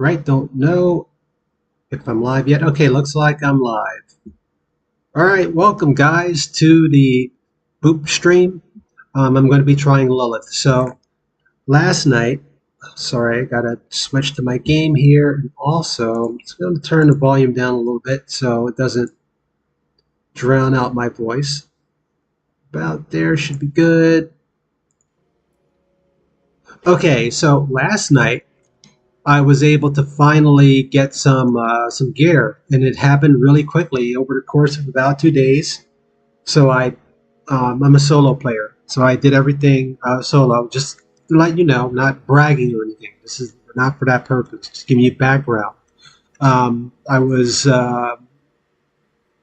Right, don't know if I'm live yet. Okay, looks like I'm live. All right, welcome guys to the Boop stream. I'm going to be trying Lilith. So last night, sorry, I got to switch to my game here, and also I'm just going to turn the volume down a little bit so it doesn't drown out my voice. About there should be good. Okay, so last night I was able to finally get some gear, and it happened really quickly over the course of about 2 days. So I'm a solo player, so I did everything solo. Just to let you know, not bragging or anything. This is not for that purpose. Just giving you background. I was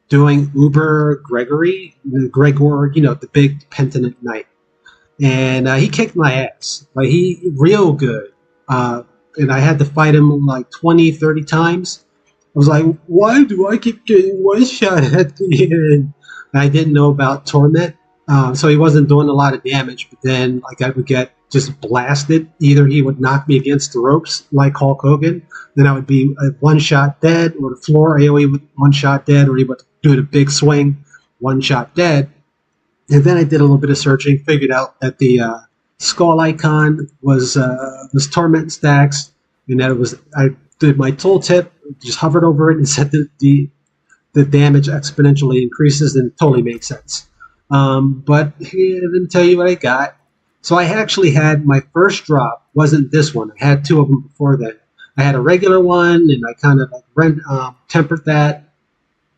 doing Uber Gregor, the big penitent knight, and he kicked my ass. Like he real good. And I had to fight him like 20, 30 times. I was like, why do I keep getting one shot at the end? And I didn't know about Torment, so he wasn't doing a lot of damage. But then, like, I would get just blasted. Either he would knock me against the ropes like Hulk Hogan, then I would be one shot dead, or the floor AOE with one shot dead, or he would do the big swing, one shot dead. And then I did a little bit of searching, figured out that the skull icon was torment stacks, and that it was I did my tooltip, just hovered over it and set the damage exponentially increases, and it totally made sense. But I didn't tell you what I got. So I actually had my first drop wasn't this one. I had two of them before that. I had a regular one, and I kind of tempered that.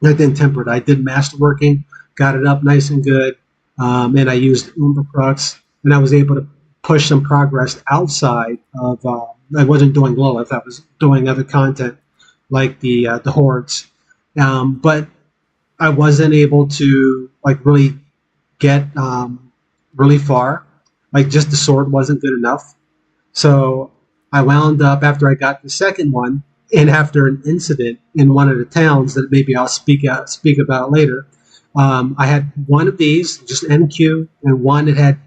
I didn't temper it. I did masterworking, got it up nice and good, and I used Uber Crux, and I was able to push some progress outside of. I wasn't doing Lilith. I was doing other content like the hordes, but I wasn't able to like really get really far. Like just the sword wasn't good enough. So I wound up after I got the second one, and after an incident in one of the towns that maybe I'll speak about later. I had one of these, just NQ, and one that had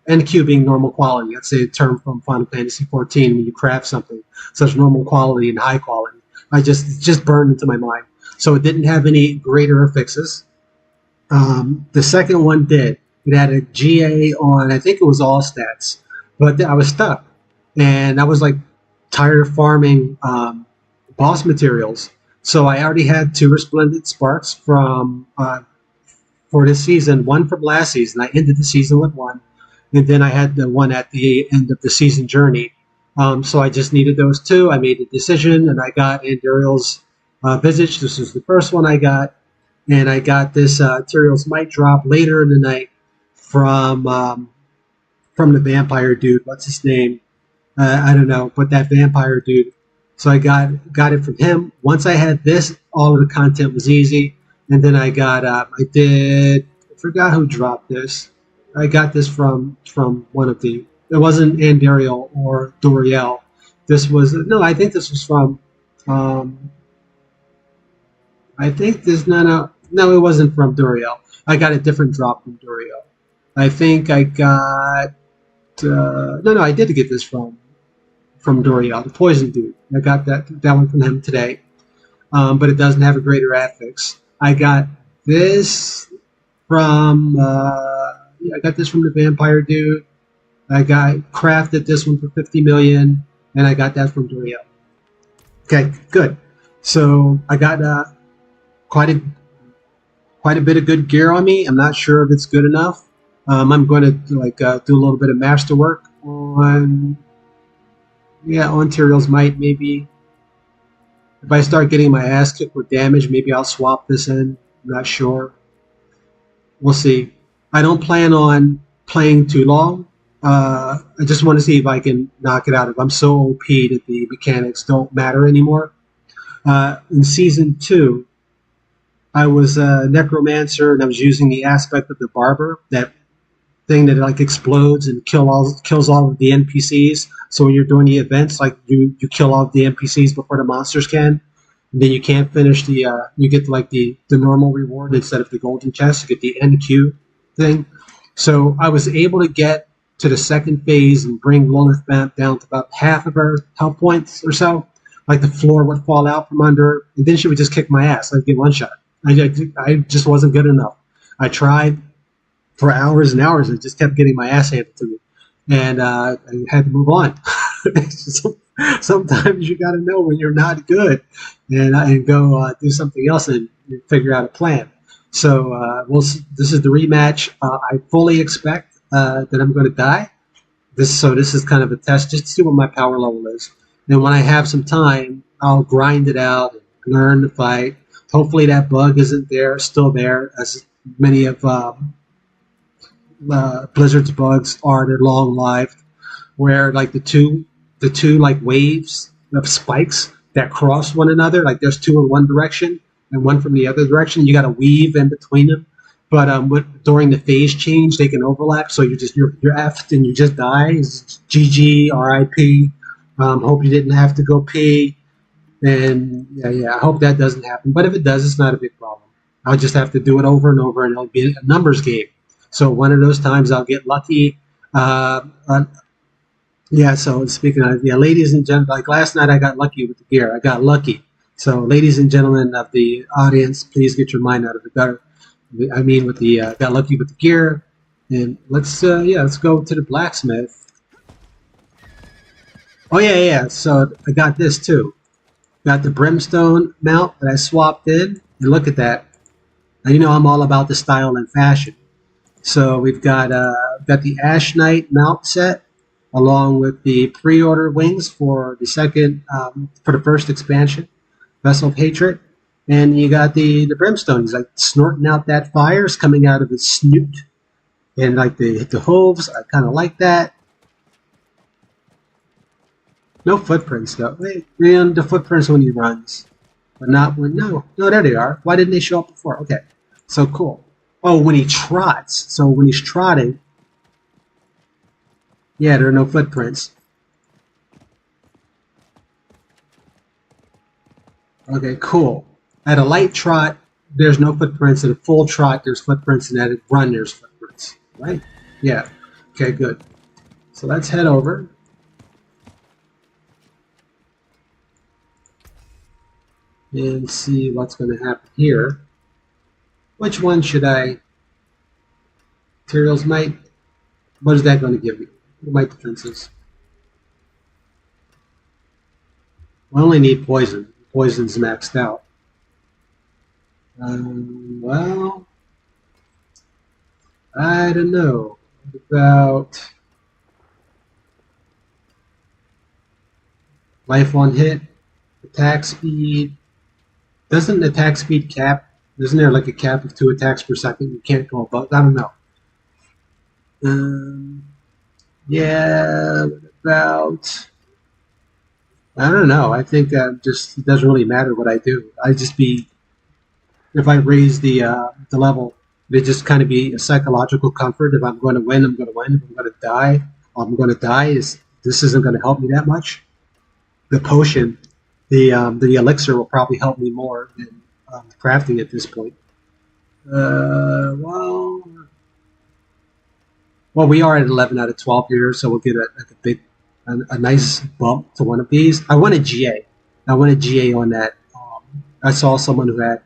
NQ being normal quality. That's a term from Final Fantasy 14 when you craft something, such normal quality and high quality. It just burned into my mind. So it didn't have any greater affixes. The second one did. It had a GA on, I think it was all stats, but I was stuck, and I was like tired of farming boss materials. So I already had two resplendent sparks from for this season, one from last season. I ended the season with one, and then I had the one at the end of the season journey. So I just needed those two. I made a decision, and I got Andariel's Visage. This is the first one I got, and I got this Tyrael's Might drop later in the night from the vampire dude. What's his name? I don't know, but that vampire dude. So I got it from him. Once I had this, all of the content was easy. And then I forgot who dropped this. I got this from one of the, it wasn't Andariel or Doriel. I think this was from, no, it wasn't from Doriel. I got a different drop from Doriel. I think I got, I did get this from Doriel, the poison dude. I got that one from him today, but it doesn't have a greater affix. I got this from the vampire dude. I crafted this one for 50 million, and I got that from Doriel. Okay, good. So I got quite a bit of good gear on me. I'm not sure if it's good enough. I'm going to do a little bit of masterwork on Tyrael's Might, maybe. If I start getting my ass kicked with damage, maybe I'll swap this in. I'm not sure. We'll see. I don't plan on playing too long. I just want to see if I can knock it out. If I'm so OP that the mechanics don't matter anymore. In Season 2, I was a necromancer, and I was using the aspect of the barber, that thing that explodes and kills all of the NPCs. So when you're doing the events, you kill all of the NPCs before the monsters can, and then you can't finish you get the normal reward instead of the golden chest. You get the NQ thing. So I was able to get to the second phase and bring Lilith down to about half of her health points or so. like the floor would fall out from under, and then she would just kick my ass. I'd get one shot. I just wasn't good enough. I tried for hours and hours, and just kept getting my ass handed to me, and I had to move on. Sometimes you got to know when you're not good, and go do something else and figure out a plan. So this is the rematch. I fully expect that I'm going to die. This is kind of a test just to see what my power level is. And when I have some time, I'll grind it out, learn to fight. Hopefully that bug isn't still there, as many of Blizzard's bugs are. They're long lived, where like the two like waves of spikes that cross one another, like there's two in one direction and one from the other direction. You got to weave in between them. But during the phase change, they can overlap. So you're effed and you just die. It's GG, RIP. Hope you didn't have to go pee. And yeah, I hope that doesn't happen. But if it does, it's not a big problem. I'll just have to do it over and over, and it'll be a numbers game. So one of those times I'll get lucky. Yeah, so speaking of, ladies and gentlemen, like last night I got lucky with the gear. I got lucky. So ladies and gentlemen of the audience, please get your mind out of the gutter. I mean, with the got lucky with the gear. And let's go to the blacksmith. Oh yeah. So I got this too. Got the brimstone mount that I swapped in. And look at that. Now, you know I'm all about the style and fashion. So we've got the Ash Knight mount set, along with the pre-order wings for the first expansion, Vessel of Hatred. And you got the brimstone. He's like snorting out that fire. It's coming out of his snoot. And like the hooves, I kind of like that. No footprints though. And the footprints when he runs. But not when, no, there they are. Why didn't they show up before? Okay, so cool. Oh, when he trots. So when he's trotting, yeah, there are no footprints. Okay, cool. At a light trot, there's no footprints. At a full trot, there's footprints. And at a run, there's footprints. Right? Yeah. Okay, good. So let's head over. And see what's going to happen here. Which one should I? Materials might. What is that going to give me? Might defenses. I only need poison. Poison's maxed out. Well, I don't know. What about life on hit, attack speed? Doesn't attack speed cap? Isn't there like a cap of 2 attacks per second? You can't go above. I don't know. Yeah, what about? I don't know. I think just it doesn't really matter what I do. I just be if I raise the level, it just kind of be a psychological comfort. If I'm going to win, I'm going to win. If I'm going to die, I'm going to die. This isn't going to help me that much. The potion, the elixir will probably help me more than crafting at this point. Well, we are at 11 out of 12 here, so we'll get a nice bump to one of these. I want a GA. I want a GA on that. I saw someone who had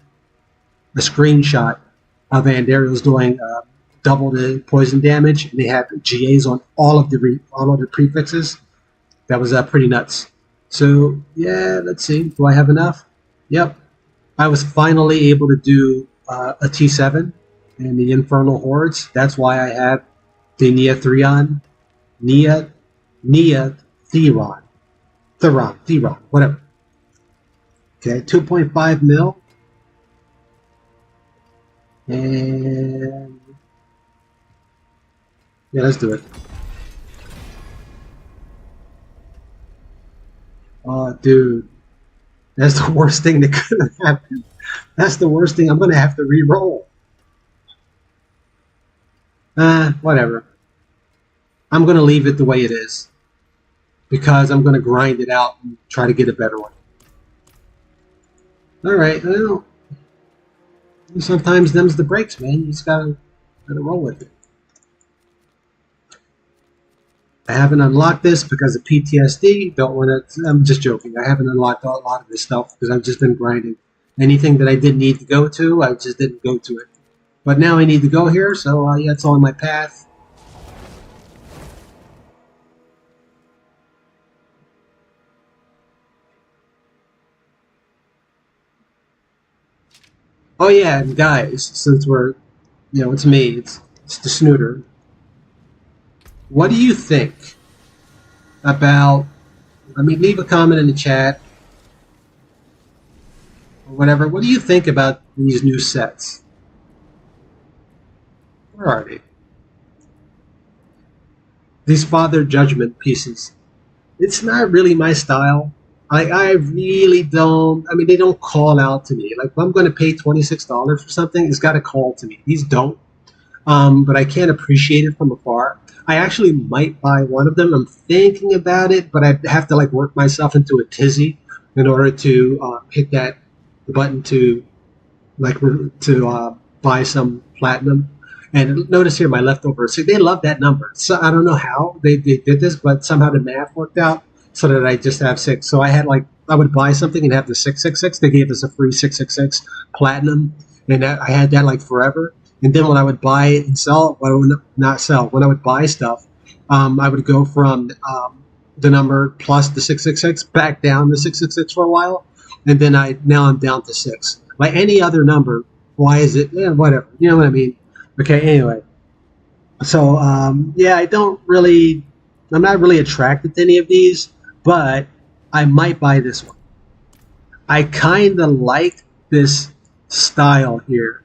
a screenshot of Andariel's doing double the poison damage, and they had GAs on all of the prefixes. That was pretty nuts. So yeah, let's see. Do I have enough? Yep. I was finally able to do a T7 and the Infernal Hordes. That's why I have the Theron, whatever. Okay, 2.5 mil. And yeah, let's do it. Oh, dude. That's the worst thing that could have happened. That's the worst thing. I'm going to have to re-roll. Whatever. I'm going to leave it the way it is. Because I'm going to grind it out and try to get a better one. Alright, well. Sometimes them's the breaks, man. You just gotta roll with it. I haven't unlocked this because of PTSD. Don't want to. I'm just joking. I haven't unlocked a lot of this stuff because I've just been grinding. Anything that I didn't need to go to, I just didn't go to it. But now I need to go here, so yeah, it's on my path. Oh yeah, and guys, since we're, it's me. It's the snooter. What do you think about? I mean, leave a comment in the chat or whatever. What do you think about these new sets? Where are they? These Father Judgment pieces. It's not really my style. I really don't. I mean, they don't call out to me. Like, if I'm going to pay $26 for something, it's got to call to me. These don't. But I can't appreciate it from afar. I actually might buy one of them. I'm thinking about it, but I have to like work myself into a tizzy in order to hit that button to buy some platinum. And notice here my leftovers. See, they love that number. So I don't know how they did this, but somehow the math worked out so that I just have 6. So I had I would buy something and have the 666. They gave us a free 666 platinum, and I had that like forever. And then when I would buy and sell, well, I would not sell. When I would buy stuff, I would go from the number plus the 666 back down to 666 for a while, and then now I'm down to 6. Like any other number, why is it? Yeah, whatever. You know what I mean? Okay. Anyway, so yeah, I'm not really attracted to any of these, but I might buy this one. I kind of like this style here.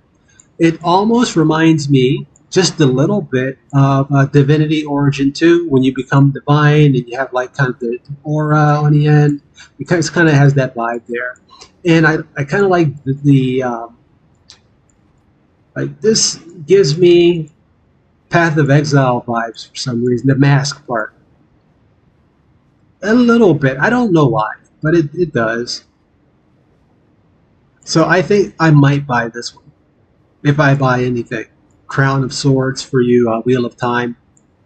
It almost reminds me just a little bit of Divinity Origin 2 when you become divine and you have like kind of the aura on the end. It kind of has that vibe there. And I kind of like like this gives me Path of Exile vibes for some reason, the mask part. A little bit. I don't know why, but it does. So I think I might buy this one. If I buy anything. Crown of Swords for you Wheel of Time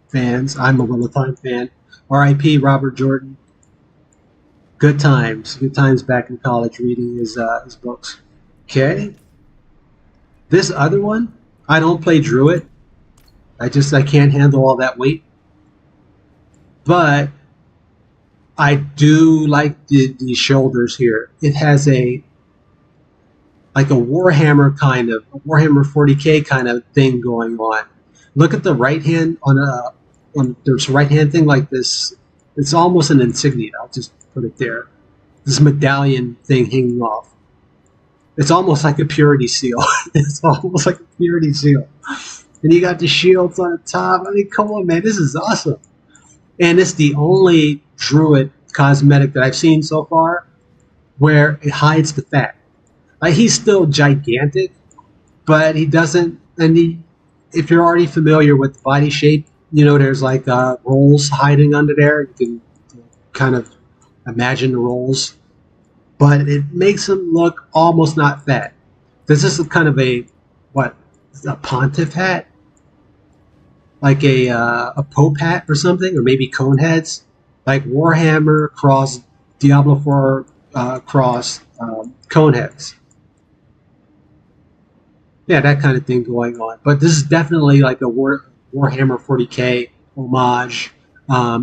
fans. I'm a Wheel of Time fan. R.I.P. Robert Jordan. Good times. Good times back in college reading his books. Okay. This other one, I don't play Druid. I can't handle all that weight. But I do like the shoulders here. It has like a Warhammer a Warhammer 40k kind of thing going on. Look at the right hand on there's right hand thing like this. It's almost an insignia. I'll just put it there. This medallion thing hanging off. It's almost like a purity seal. It's almost like a purity seal. And you got the shields on the top. I mean, come on, man, this is awesome. And it's the only Druid cosmetic that I've seen so far where it hides the fat. Like, he's still gigantic, but he doesn't. And if you're already familiar with the body shape, there's like rolls hiding under there. You can kind of imagine the rolls, but it makes him look almost not fat. This is kind of a pontiff hat, like a pope hat or something, or maybe cone heads, like Warhammer cross Diablo 4 cross cone heads. Yeah, that kind of thing going on. But this is definitely like a Warhammer 40k homage,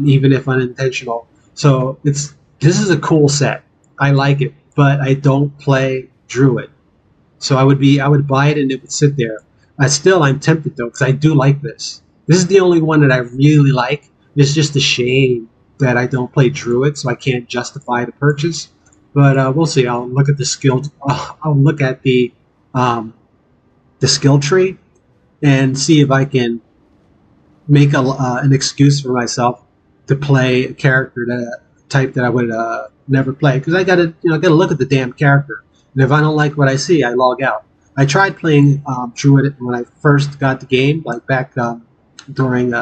even if unintentional. So this is a cool set. I like it, but I don't play Druid. So I would buy it and it would sit there. I'm tempted though, because I do like this. This is the only one that I really like. It's just a shame that I don't play Druid, so I can't justify the purchase. But we'll see. I'll look at the skill. I'll look at the skill tree and see if I can make an excuse for myself to play a character type that I would never play, because I gotta look at the damn character, and if I don't like what I see, I log out. I tried playing Druid when I first got the game, like back during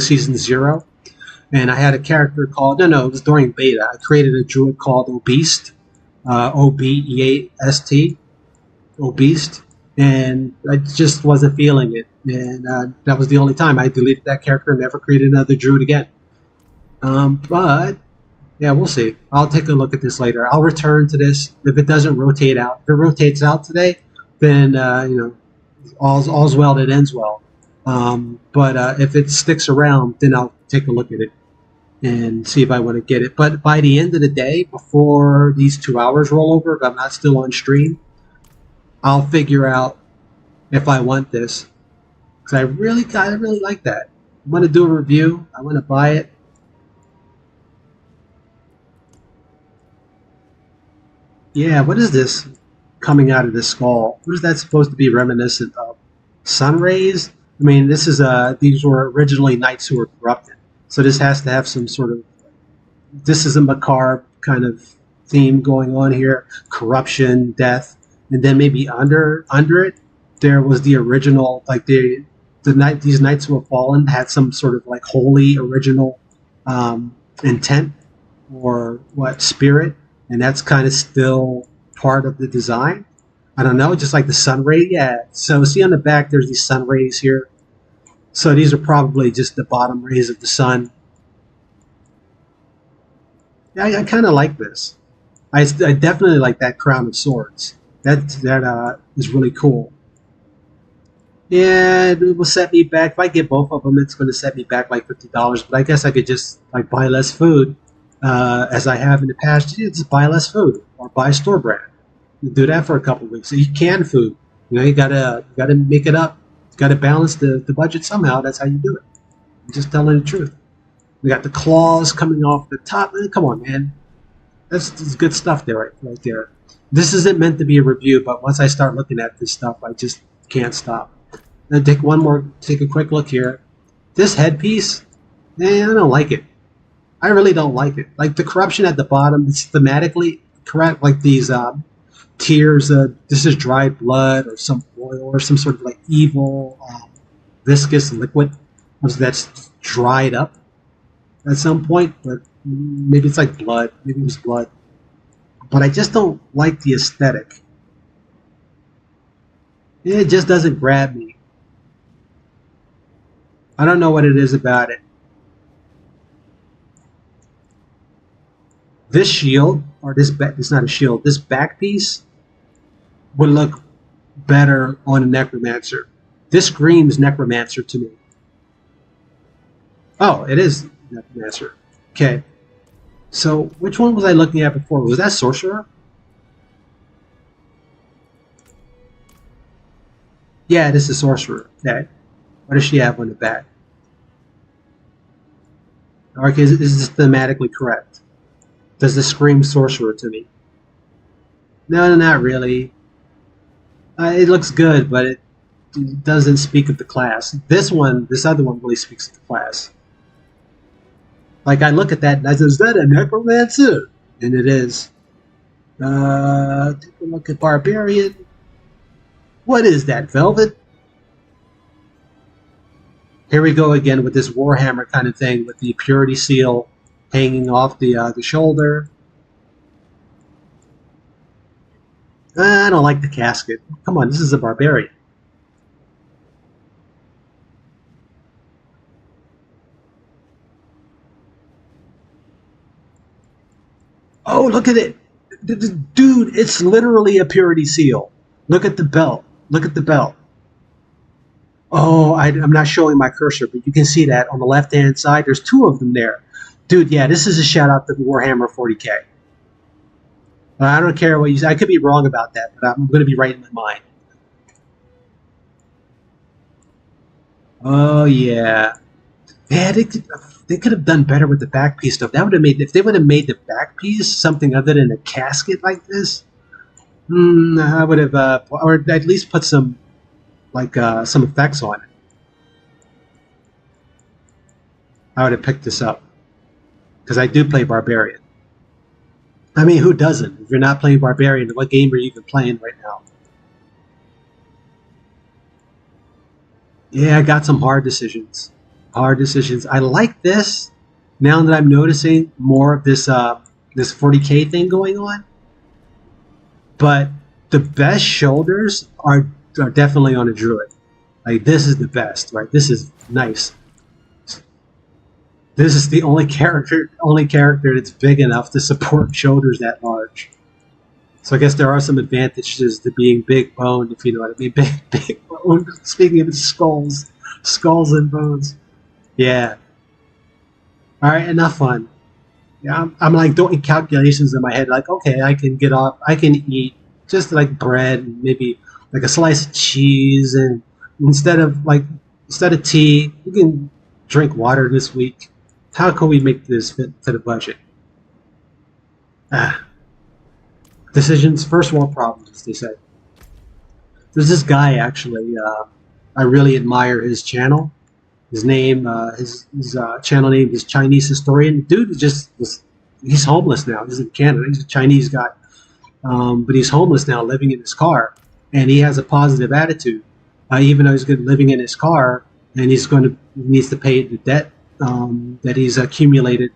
season 0, and I had a character called it was during beta. I created a Druid called Obeast, Obeast, Obeast, and I just wasn't feeling it. and that was the only time I deleted that character and never created another druid again. But yeah, we'll see. I'll take a look at this later. I'll return to this if it doesn't rotate out. If it rotates out today, then all's well that ends well. But if it sticks around, then I'll take a look at it and see if I want to get it. But by the end of the day, before these 2 hours roll over, if I'm not still on stream, I'll figure out if I want this. Because I really like that. I want to do a review. I want to buy it. Yeah, what is this coming out of this skull? What is that supposed to be reminiscent of? Sun rays? I mean, this is these were originally knights who were corrupted. So this has to have some sort of, this is a macabre kind of theme going on here. Corruption, death, and then maybe under it, there was the original, like these knights who have fallen had some sort of like holy original intent or spirit, and that's kind of still part of the design. I don't know, just like the sun ray. Yeah. So see on the back, there's these sun rays here. So these are probably just the bottom rays of the sun. Yeah, I kind of like this. I definitely like that crown of swords. That is really cool. Yeah, it will set me back. If I get both of them, it's going to set me back like $50. But I guess I could just like buy less food, as I have in the past. Just buy less food or buy store brand. You do that for a couple of weeks. So you can food. You gotta make it up. You gotta balance the budget somehow. That's how you do it. I'm just telling the truth. We got the claws coming off the top. Come on, man. That's good stuff there, right there. This isn't meant to be a review, but once I start looking at this stuff, I just can't stop. Then take a quick look here. This headpiece, I don't like it. I really don't like it. Like the corruption at the bottom, it's thematically correct. Like these tears, this is dried blood or some oil or some sort of like evil, viscous liquid that's dried up at some point. But maybe it's like blood. Maybe it was blood. But I just don't like the aesthetic. It just doesn't grab me. I don't know what it is about it. This shield, or this back, it's not a shield, this back piece would look better on a necromancer. This screams necromancer to me. Oh, it is necromancer. Okay. So, which one was I looking at before? Was that sorcerer? Yeah, this is sorcerer. Okay. What does she have on the back? Okay, is this thematically correct? Does this scream sorcerer to me? No, not really. It looks good, but it doesn't speak of the class. This other one really speaks of the class. Like I look at that and I say, is that a necromancer? And it is. Take a look at barbarian. What is that, velvet? Here we go again with this Warhammer kind of thing with the purity seal hanging off the shoulder. I don't like the casket. Come on, this is a barbarian. Oh, look at it. Dude, it's literally a purity seal. Look at the belt. Look at the belt. Oh, I'm not showing my cursor, but you can see that on the left-hand side. There's two of them there. Dude, yeah, this is a shout-out to Warhammer 40K. I don't care what you say. I could be wrong about that, but I'm going to be right in my mind. Oh, yeah. Yeah, they could have done better with the back piece stuff. That would have made, if they would have made the back piece something other than a casket like this, I would have, or at least put some, like, some effects on it. I would have picked this up. Because I do play Barbarian. I mean, who doesn't? If you're not playing Barbarian, what game are you even playing right now? Yeah, I got some hard decisions. Hard decisions. I like this. Now that I'm noticing more of this this 40K thing going on. But the best shoulders are definitely on a druid. Like, this is the best, right? This is nice. This is the only character that's big enough to support shoulders that large. So I guess there are some advantages to being big boned, if you know what I mean. Big bone. Speaking of skulls and bones. Yeah. All right, enough fun. Yeah, I'm like doing calculations in my head. Like, okay, I can get off. I can eat just like bread and maybe like a slice of cheese, and instead of tea, we can drink water this week. How can we make this fit to the budget? Ah, decisions, first world problems, as they say. There's this guy actually. I really admire his channel. His name, his channel name is Chinese Historian. Dude is he's homeless now. He's in Canada. He's a Chinese guy. But he's homeless now, living in his car. And he has a positive attitude. Even though he's good living in his car, and needs to pay the debt that he's accumulated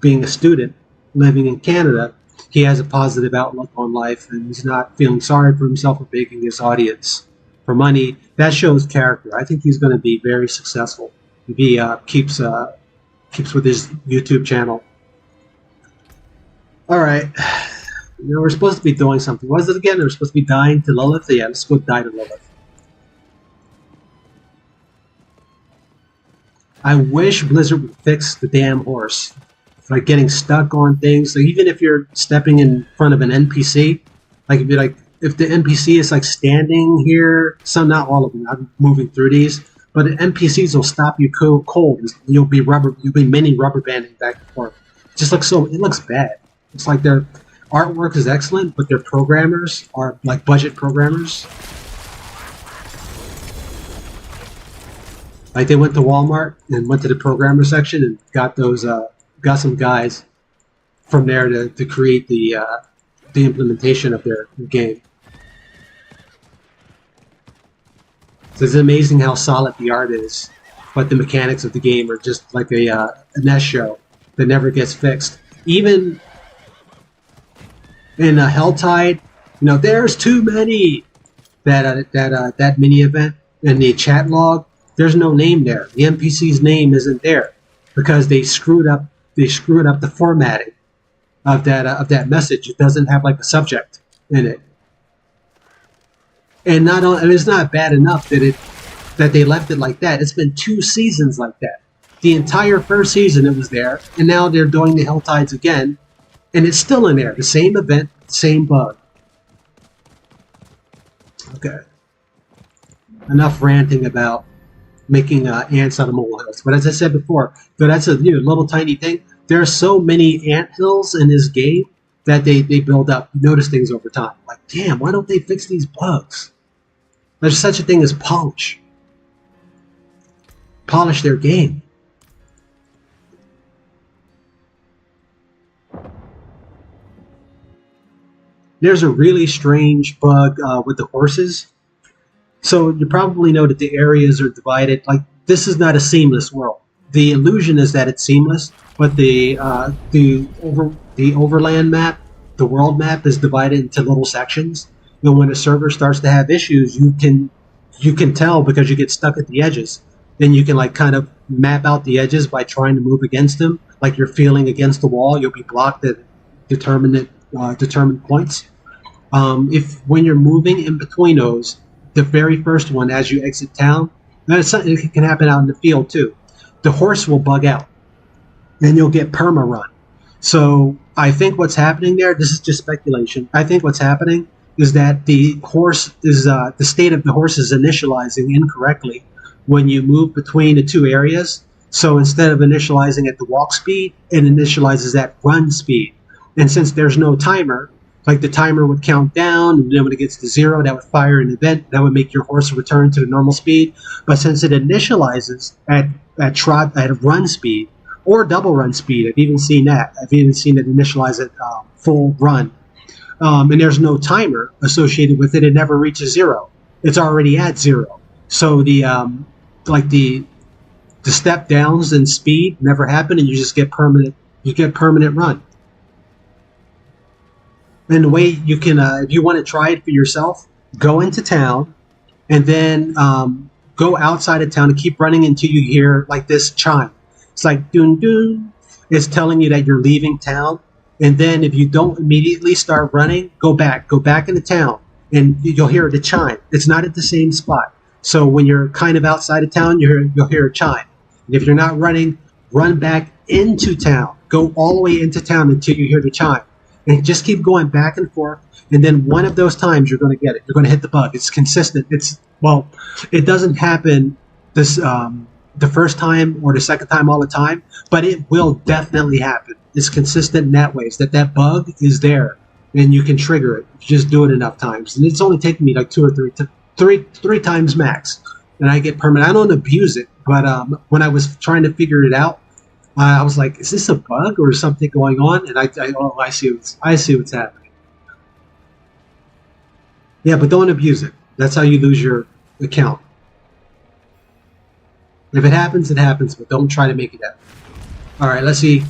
being a student living in Canada, he has a positive outlook on life, and he's not feeling sorry for himself or begging his audience for money. That shows character. I think he's going to be very successful if he keeps with his YouTube channel. All right, we're supposed to be doing something. What is it again? We're supposed to be dying to Lilith. Yeah, let's go die to Lilith. I wish Blizzard would fix the damn horse. Like getting stuck on things. So even if you're stepping in front of an NPC, like if the NPC is like standing here, not all of them. I'm moving through these, but the NPCs will stop you cold. You'll be mini rubber banding back and forth. It looks bad. It's like their artwork is excellent, but their programmers are like budget programmers. Like they went to Walmart and went to the programmer section and got some guys from there to create the implementation of their game. So it's amazing how solid the art is, but the mechanics of the game are just like a NES show that never gets fixed. Even in Helltide, there's too many. That mini event in the chat log, there's no name there. The NPC's name isn't there because they screwed up. They screwed up the formatting of that message. It doesn't have like a subject in it. And it's not bad enough that they left it like that. It's been 2 seasons like that. The entire first season it was there, and now they're doing the Helltides again, and it's still in there. The same event, same bug. Okay. Enough ranting about making ants out of molehills. But as I said before, though that's a little tiny thing, there are so many ant hills in this game that they build up. You notice things over time. Like, damn, why don't they fix these bugs? There's such a thing as polish. Polish their game. There's a really strange bug with the horses. So you probably know that the areas are divided. Like, this is not a seamless world. The illusion is that it's seamless, but the overland map, the world map, is divided into little sections. And when a server starts to have issues, you can tell because you get stuck at the edges. Then you can like kind of map out the edges by trying to move against them. Like you're feeling against the wall, you'll be blocked at determined points. If when you're moving in between those, the very first one as you exit town, it can happen out in the field too. The horse will bug out, and you'll get perma run. So I think what's happening there, this is just speculation. I think what's happening is that the state of the horse is initializing incorrectly when you move between the 2 areas. So instead of initializing at the walk speed, it initializes at run speed. And since there's no timer, like the timer would count down, and then when it gets to 0, that would fire an event that would make your horse return to the normal speed. But since it initializes at run speed or double run speed, I've even seen that. I've even seen it initialize at full run, and there's no timer associated with it. It never reaches 0. It's already at 0. So the step downs in speed never happen, and you just get permanent. You get permanent run. And the way you can, if you want to try it for yourself, go into town, and then go outside of town and keep running until you hear like this chime. It's like doon doon. It's telling you that you're leaving town. And then if you don't immediately start running, go back into town, and you'll hear the chime. It's not at the same spot. So when you're kind of outside of town, you'll hear a chime. And if you're not running, run back into town. Go all the way into town until you hear the chime. And just keep going back and forth. And then one of those times you're going to get it. You're going to hit the bug. It's consistent. It doesn't happen the first time or the second time all the time, but it will definitely happen. It's consistent in that ways that bug is there, and you can trigger it. You just do it enough times, and it's only taken me like two or three times max, and I get permanent. I don't abuse it, but when I was trying to figure it out, I was like, "Is this a bug or something going on?" And I see what's happening. Yeah, but don't abuse it. That's how you lose your account. If it happens, it happens, but don't try to make it happen. All right, let's see.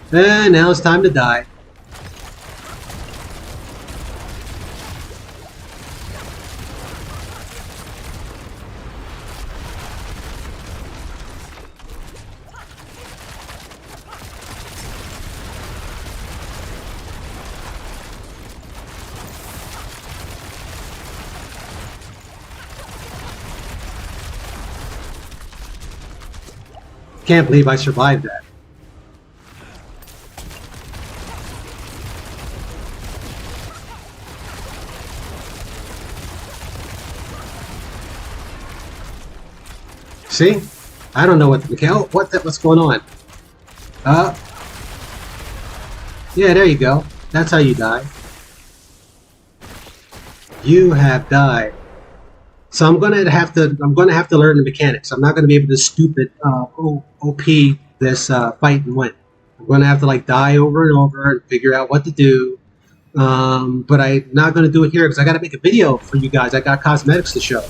And now it's time to die. Can't believe I survived that. See? I don't know what's going on. Yeah, there you go. That's how you die. You have died. So I'm gonna have to learn the mechanics. I'm not gonna be able to stupid OP this fight and win. I'm gonna have to like die over and over and figure out what to do. But I'm not gonna do it here because I gotta make a video for you guys. I got cosmetics to show.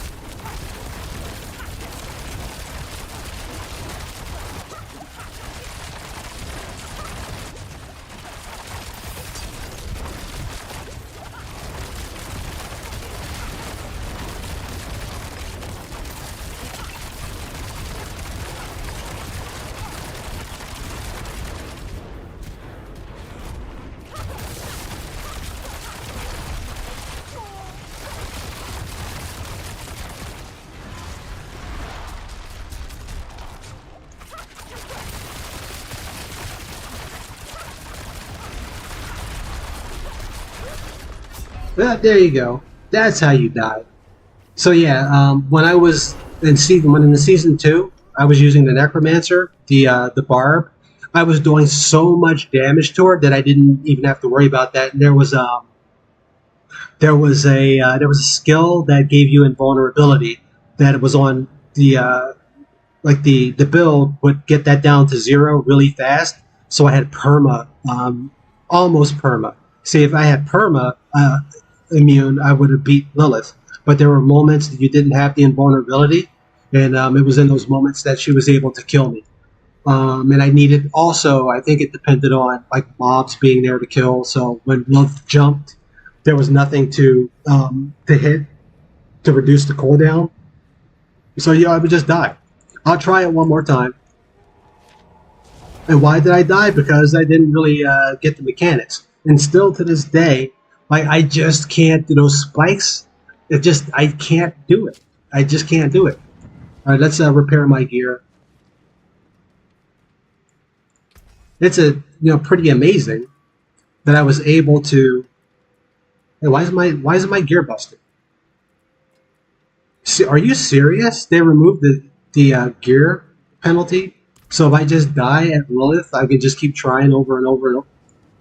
There you go. That's how you die. So yeah, when I was in season 2, I was using the necromancer, the barb. I was doing so much damage to her that I didn't even have to worry about that. And there was a skill that gave you invulnerability that was on the build would get that down to 0 really fast. So I had perma, almost perma. See, if I had perma immune, I would have beat Lilith. But there were moments that you didn't have the invulnerability, and it was in those moments that she was able to kill me. And I needed also, I think it depended on like mobs being there to kill. So when Lilith jumped, there was nothing to hit to reduce the cooldown. So yeah, I would just die. I'll try it one more time. And why did I die? Because I didn't really get the mechanics. And still to this day, like I just can't do those spikes. I can't do it. I just can't do it. All right, let's repair my gear. It's pretty amazing that I was able to. Hey, why is my gear busted? Are you serious? They removed the gear penalty. So if I just die at Lilith, I can just keep trying over and over and over.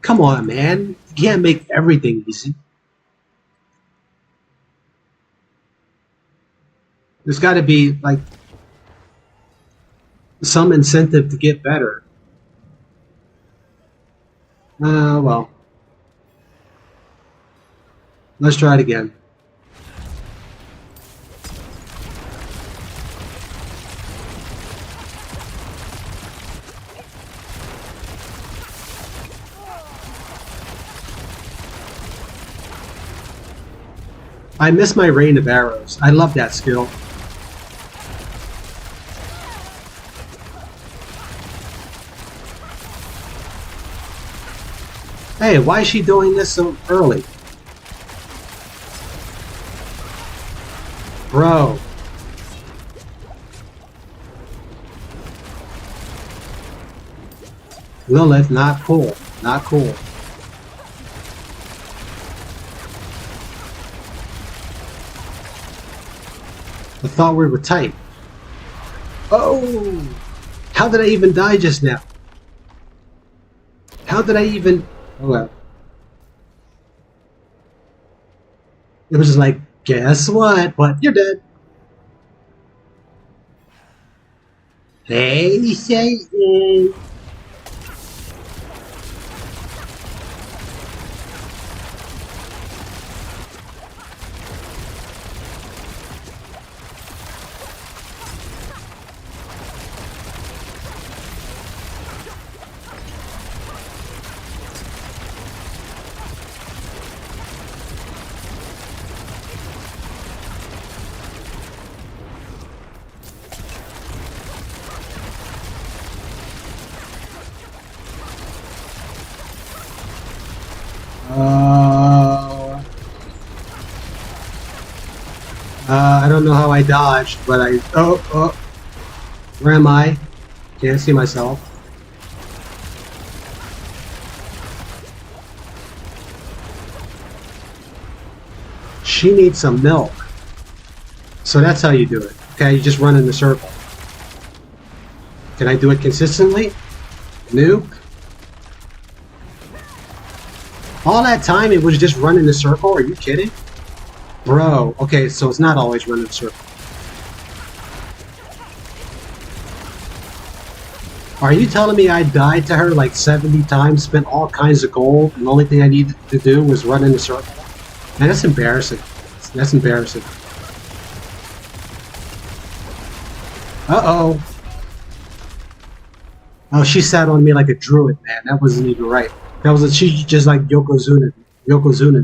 Come on, man. You can't make everything easy. There's got to be, like, some incentive to get better. Well. Let's try it again. I miss my rain of arrows. I love that skill. Hey, why is she doing this so early? Bro. Lilith, not cool. Not cool. I thought we were tight. Oh! How did I even die just now? How did I even... Oh well. It was just like, guess what? But you're dead. Hey, Satan! I don't know how I dodged, but I... Oh! Where am I? Can't see myself. She needs some milk. So that's how you do it. Okay, you just run in the circle. Can I do it consistently? Nope. All that time it was just run in the circle? Are you kidding? Bro, okay, so it's not always run in a circle. Are you telling me I died to her like 70 times, spent all kinds of gold, and the only thing I needed to do was run in a circle? Man, that's embarrassing. That's embarrassing. Uh-oh. Oh, she sat on me like a druid, man. That wasn't even right. That was she just like Yokozuna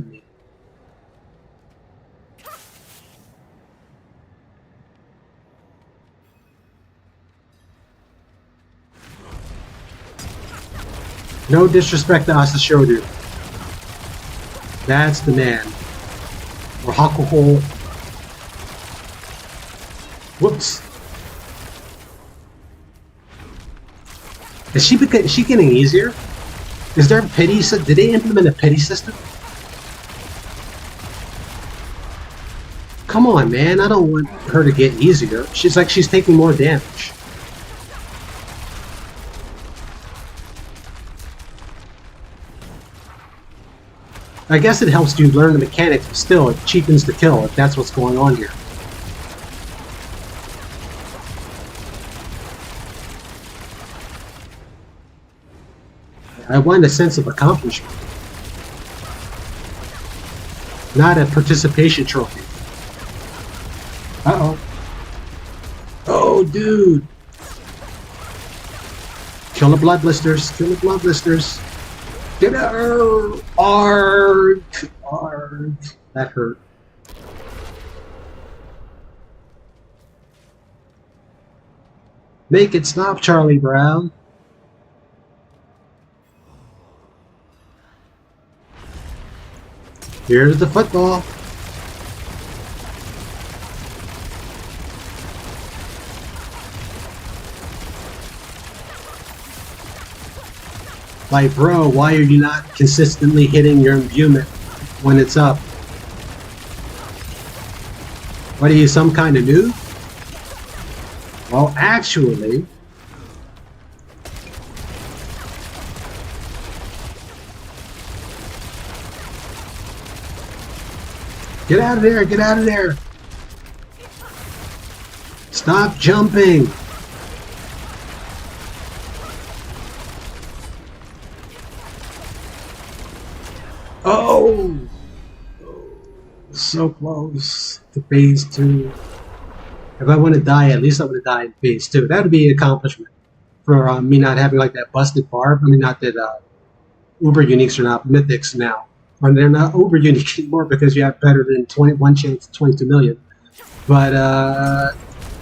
me. No disrespect to Asashodu. That's the man. Or Hakuho. Whoops. Is she getting easier? Is there a pity? Did they implement a pity system? Come on, man. I don't want her to get easier. She's like she's taking more damage. I guess it helps you learn the mechanics, but still, it cheapens the kill if that's what's going on here. I want a sense of accomplishment, not a participation trophy. Uh-oh. Oh, dude. Kill the blood blisters. Kill the blood blisters. Get her! Arg! That hurt. Make it stop, Charlie Brown. Here's the football. Like, bro, why are you not consistently hitting your imbuement when it's up? What are you, some kind of noob? Well, actually... Get out of there! Get out of there! Stop jumping! Oh! So close to phase 2. If I want to die, at least I want to die in phase 2. That would be an accomplishment for me not having like that busted barb. I mean, not that uber uniques are not mythics now. Or they're not uber unique anymore because you have better than 21 chance of 22 million. But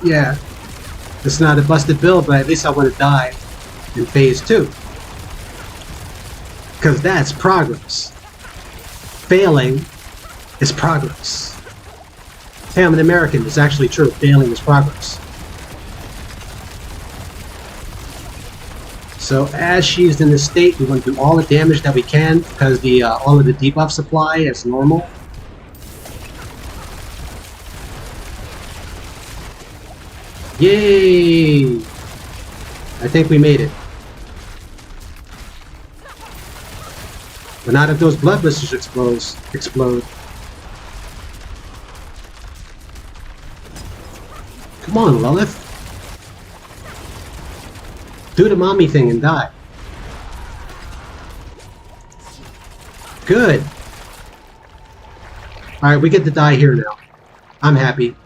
yeah, it's not a busted build, but at least I want to die in phase 2. Because that's progress. Failing is progress. Hey, I'm an American. It's actually true. Failing is progress. So as she's in this state, we want to do all the damage that we can because the all of the debuff supply is normal. Yay! I think we made it. But not if those blood blisters explode. Come on, Lilith. Do the mommy thing and die. Good. Alright, we get to die here now. I'm happy.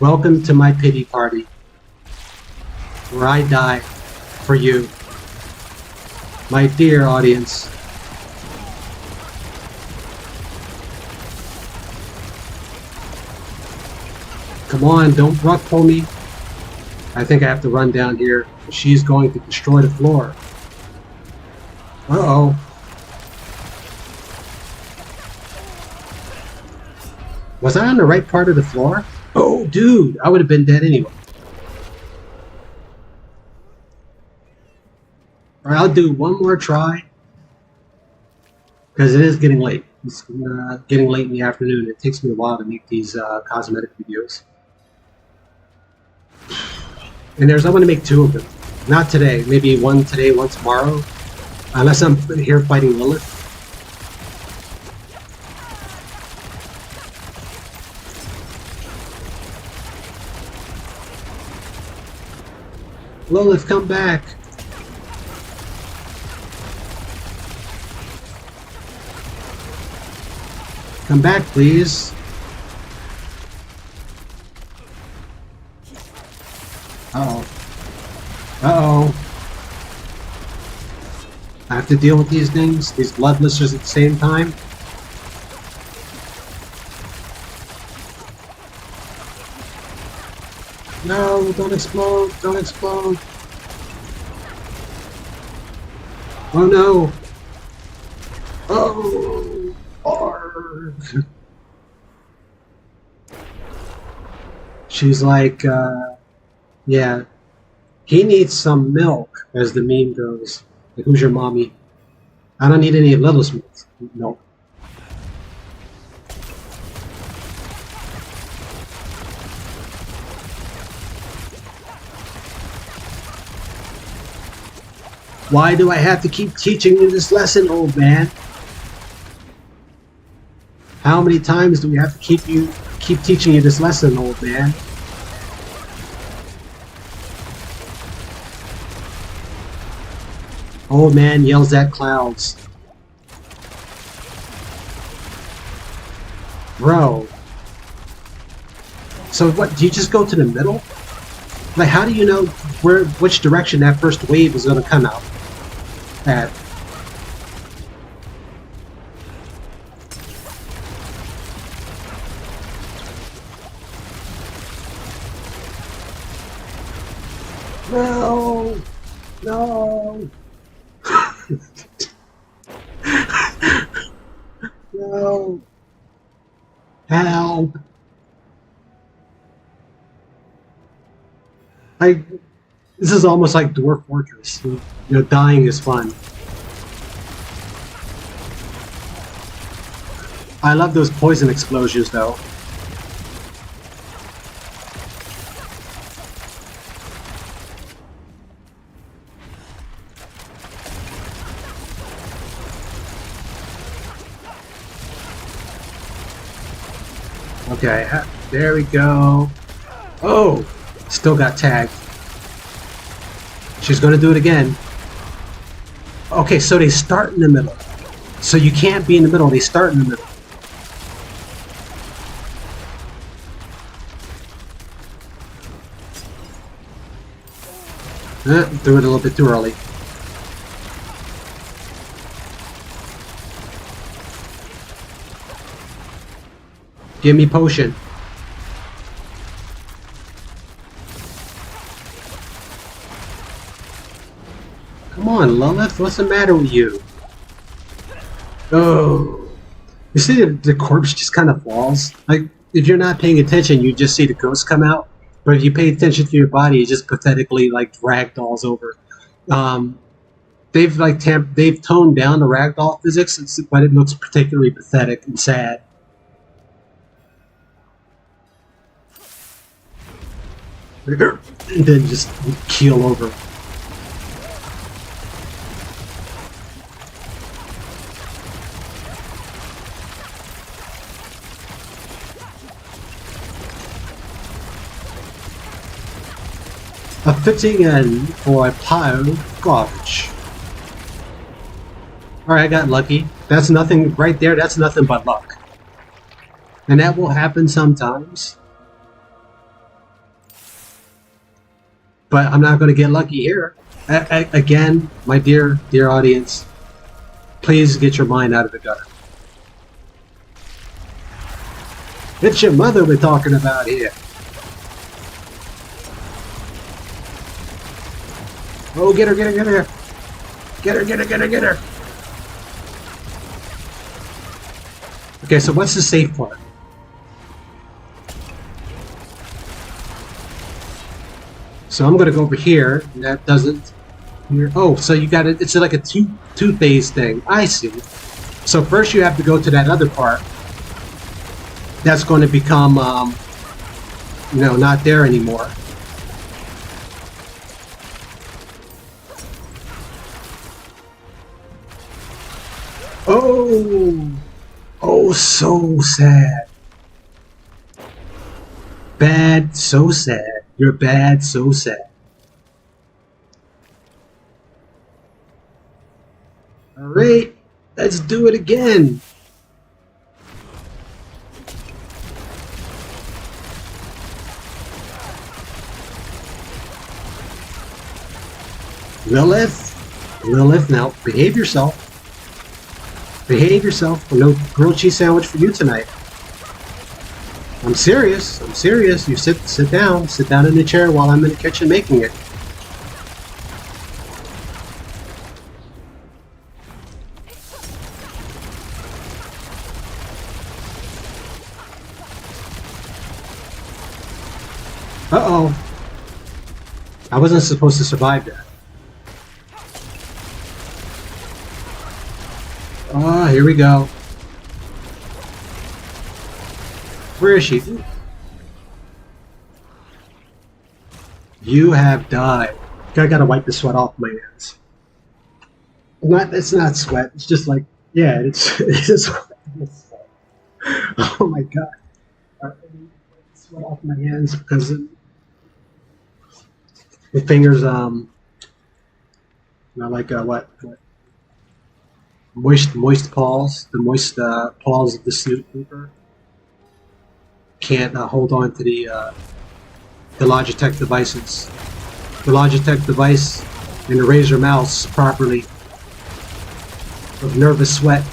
Welcome to my pity party, where I die for you, my dear audience. Come on, don't rock pull me. I think I have to run down here. She's going to destroy the floor. Uh-oh. Was I on the right part of the floor? Oh, dude, I would have been dead anyway. Alright, I'll do one more try. Because it is getting late. It's getting late in the afternoon. It takes me a while to make these cosmetic videos. And I want to make 2 of them. Not today. Maybe one today, one tomorrow. Unless I'm here fighting Lilith. Lilith, come back! Come back, please. Uh-oh. Uh-oh. I have to deal with these things, these blood blisters at the same time. No, don't explode, don't explode. Oh no. Oh, arg. She's like, yeah, he needs some milk, as the meme goes. Like, who's your mommy? I don't need any Lilith's milk. No. Why do I have to keep teaching you this lesson, old man? How many times do we have to keep teaching you this lesson, old man? Old man yells at clouds. Bro. So what, do you just go to the middle? Like, how do you know which direction that first wave is going to come out at? No! No! No! Help! This is almost like Dwarf Fortress. You know, dying is fun. I love those poison explosions, though. Okay, There we go. Oh, still got tagged. She's going to do it again. Okay, so they start in the middle. So you can't be in the middle. They start in the middle. Threw it a little bit too early. Give me potion. Come on, Lilith. What's the matter with you? Oh. You see the corpse just kind of falls? Like, if you're not paying attention, you just see the ghost come out. But if you pay attention to your body, it just pathetically, like, ragdolls over. They've toned down the ragdoll physics, but it looks particularly pathetic and sad. And then just keel over. A fitting end for a pile of garbage. Alright, I got lucky. That's nothing right there, that's nothing but luck. And that will happen sometimes. But I'm not going to get lucky here. Again, my dear audience, please get your mind out of the gutter. It's your mother we're talking about here. Oh, get her, get her, get her. Get her, get her, get her, get her. Okay, so what's the safe part? So I'm gonna go over here, and that doesn't... Oh, so you got it, it's like a two-phase thing. I see. So first you have to go to that other part. That's going to become, not there anymore. Oh! Oh, so sad. Bad, so sad. You're bad, so sad. Alright, let's do it again. Lilith, now behave yourself. Behave yourself. No grilled cheese sandwich for you tonight. I'm serious. I'm serious. You sit down. Sit down in the chair while I'm in the kitchen making it. Uh-oh. I wasn't supposed to survive that. Oh, here we go. Where is she? You have died. I gotta wipe the sweat off my hands. It's not sweat. It's just like, yeah, it's sweat. Oh my god. I wipe the sweat off my hands because the fingers, what? Moist paws, the moist paws of the snoot reaper can't hold on to the Logitech devices. The Logitech device and the Razer mouse properly with nervous sweat.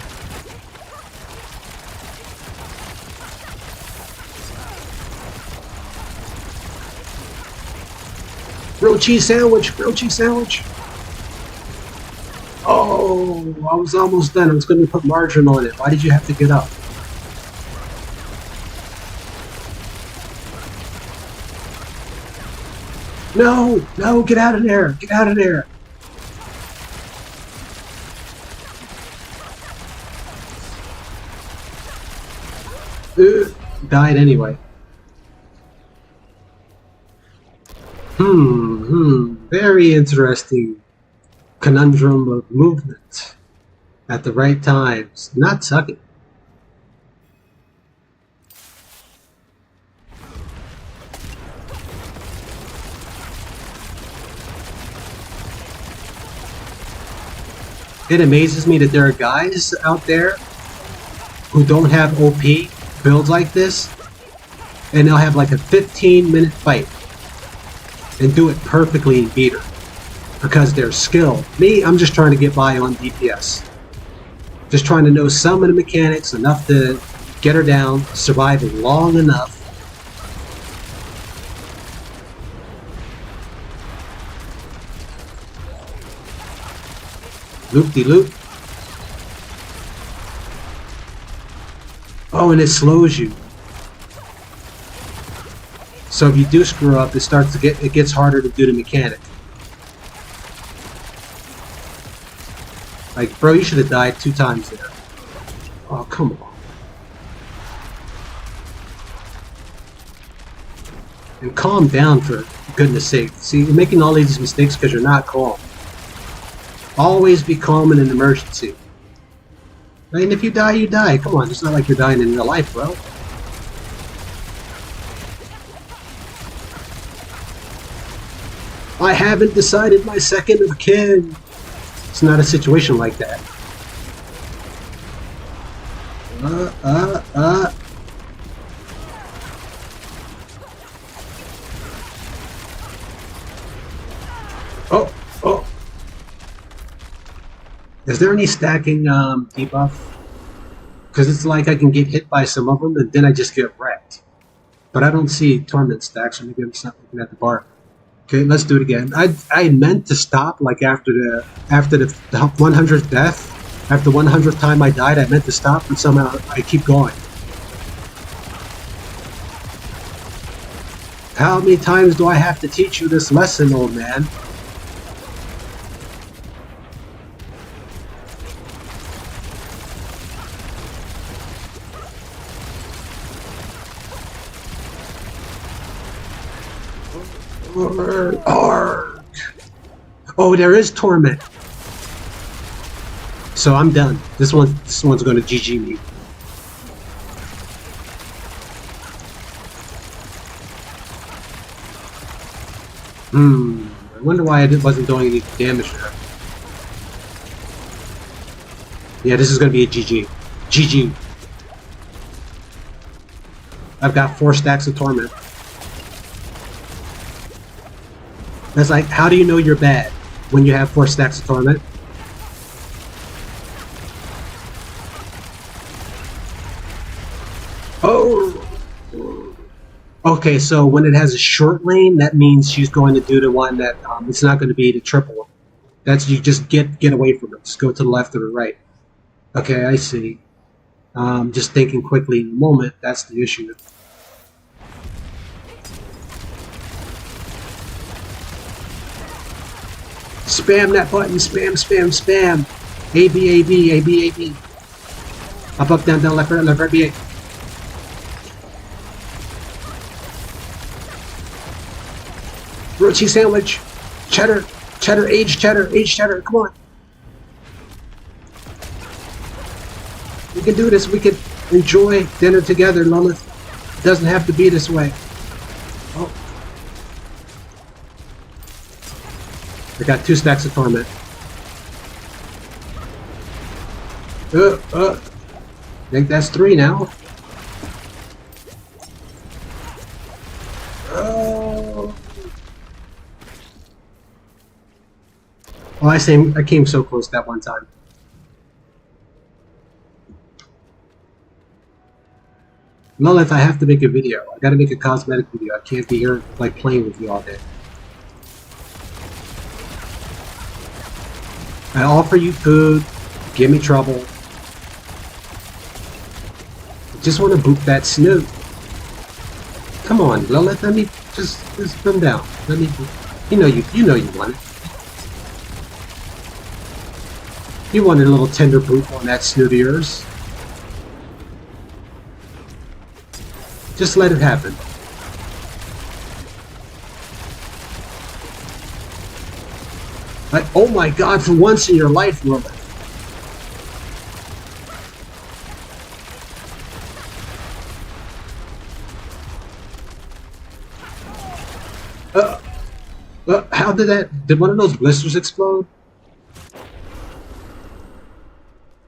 Grilled cheese sandwich, grilled cheese sandwich. Oh, I was almost done. I was going to put margarine on it. Why did you have to get up? No, get out of there. Get out of there. Died anyway. Very interesting conundrum of movement at the right times. Not sucking. It amazes me that there are guys out there who don't have OP builds like this, and they'll have like a 15-minute fight and do it perfectly and beat her because they're skilled. Me, I'm just trying to get by on DPS. Just trying to know some of the mechanics enough to get her down, survive long enough. Loop-de-loop. Oh, and it slows you. So if you do screw up, it gets harder to do the mechanic. Like, bro, you should have died 2 times there. Oh, come on. And calm down, for goodness sake. See, you're making all these mistakes because you're not calm. Always be calm in an emergency. I mean, if you die, you die. Come on, it's not like you're dying in real life, bro. I haven't decided my second of kin. It's not a situation like that. Oh, oh. Is there any stacking debuff? Because it's like I can get hit by some of them and then I just get wrecked. But I don't see torment stacks, or maybe I'm just not looking at the bar. Okay, let's do it again. I meant to stop like after the 100th death. After the 100th time I died, I meant to stop, but somehow I keep going. How many times do I have to teach you this lesson, old man? Arg. Oh, there is torment. So I'm done. This one's going to GG me. I wonder why I wasn't doing any damage there. Yeah, this is going to be a GG. GG. I've got 4 stacks of torment. That's like, how do you know you're bad when you have 4 stacks of torment? Oh! Okay, so when it has a short lane, that means she's going to do the one that, it's not going to be the triple. That's, you just get away from it. Just go to the left or the right. Okay, I see. Just thinking quickly in the moment, that's the issue. Spam that button, spam, spam, spam. A, B, A, B, A, B, A, B. Up, down, down, left, right, B, A. Grilled cheese sandwich. Cheddar, cheddar, aged cheddar, come on. We can do this, we can enjoy dinner together, Lilith. It doesn't have to be this way. Oh. I got 2 stacks of torment. I think that's 3 now. Oh. Well, I came so close that one time. Lilith, I have to make a video. I gotta make a cosmetic video. I can't be here like playing with you all day. I offer you food, give me trouble. I just want to boot that snoot. Come on, Lilith, let me just come down. Let me, you know you want it. You wanted a little tender boot on that snoot of yours. Just let it happen. Like, oh my god, for once in your life, Lilith. How did one of those blisters explode?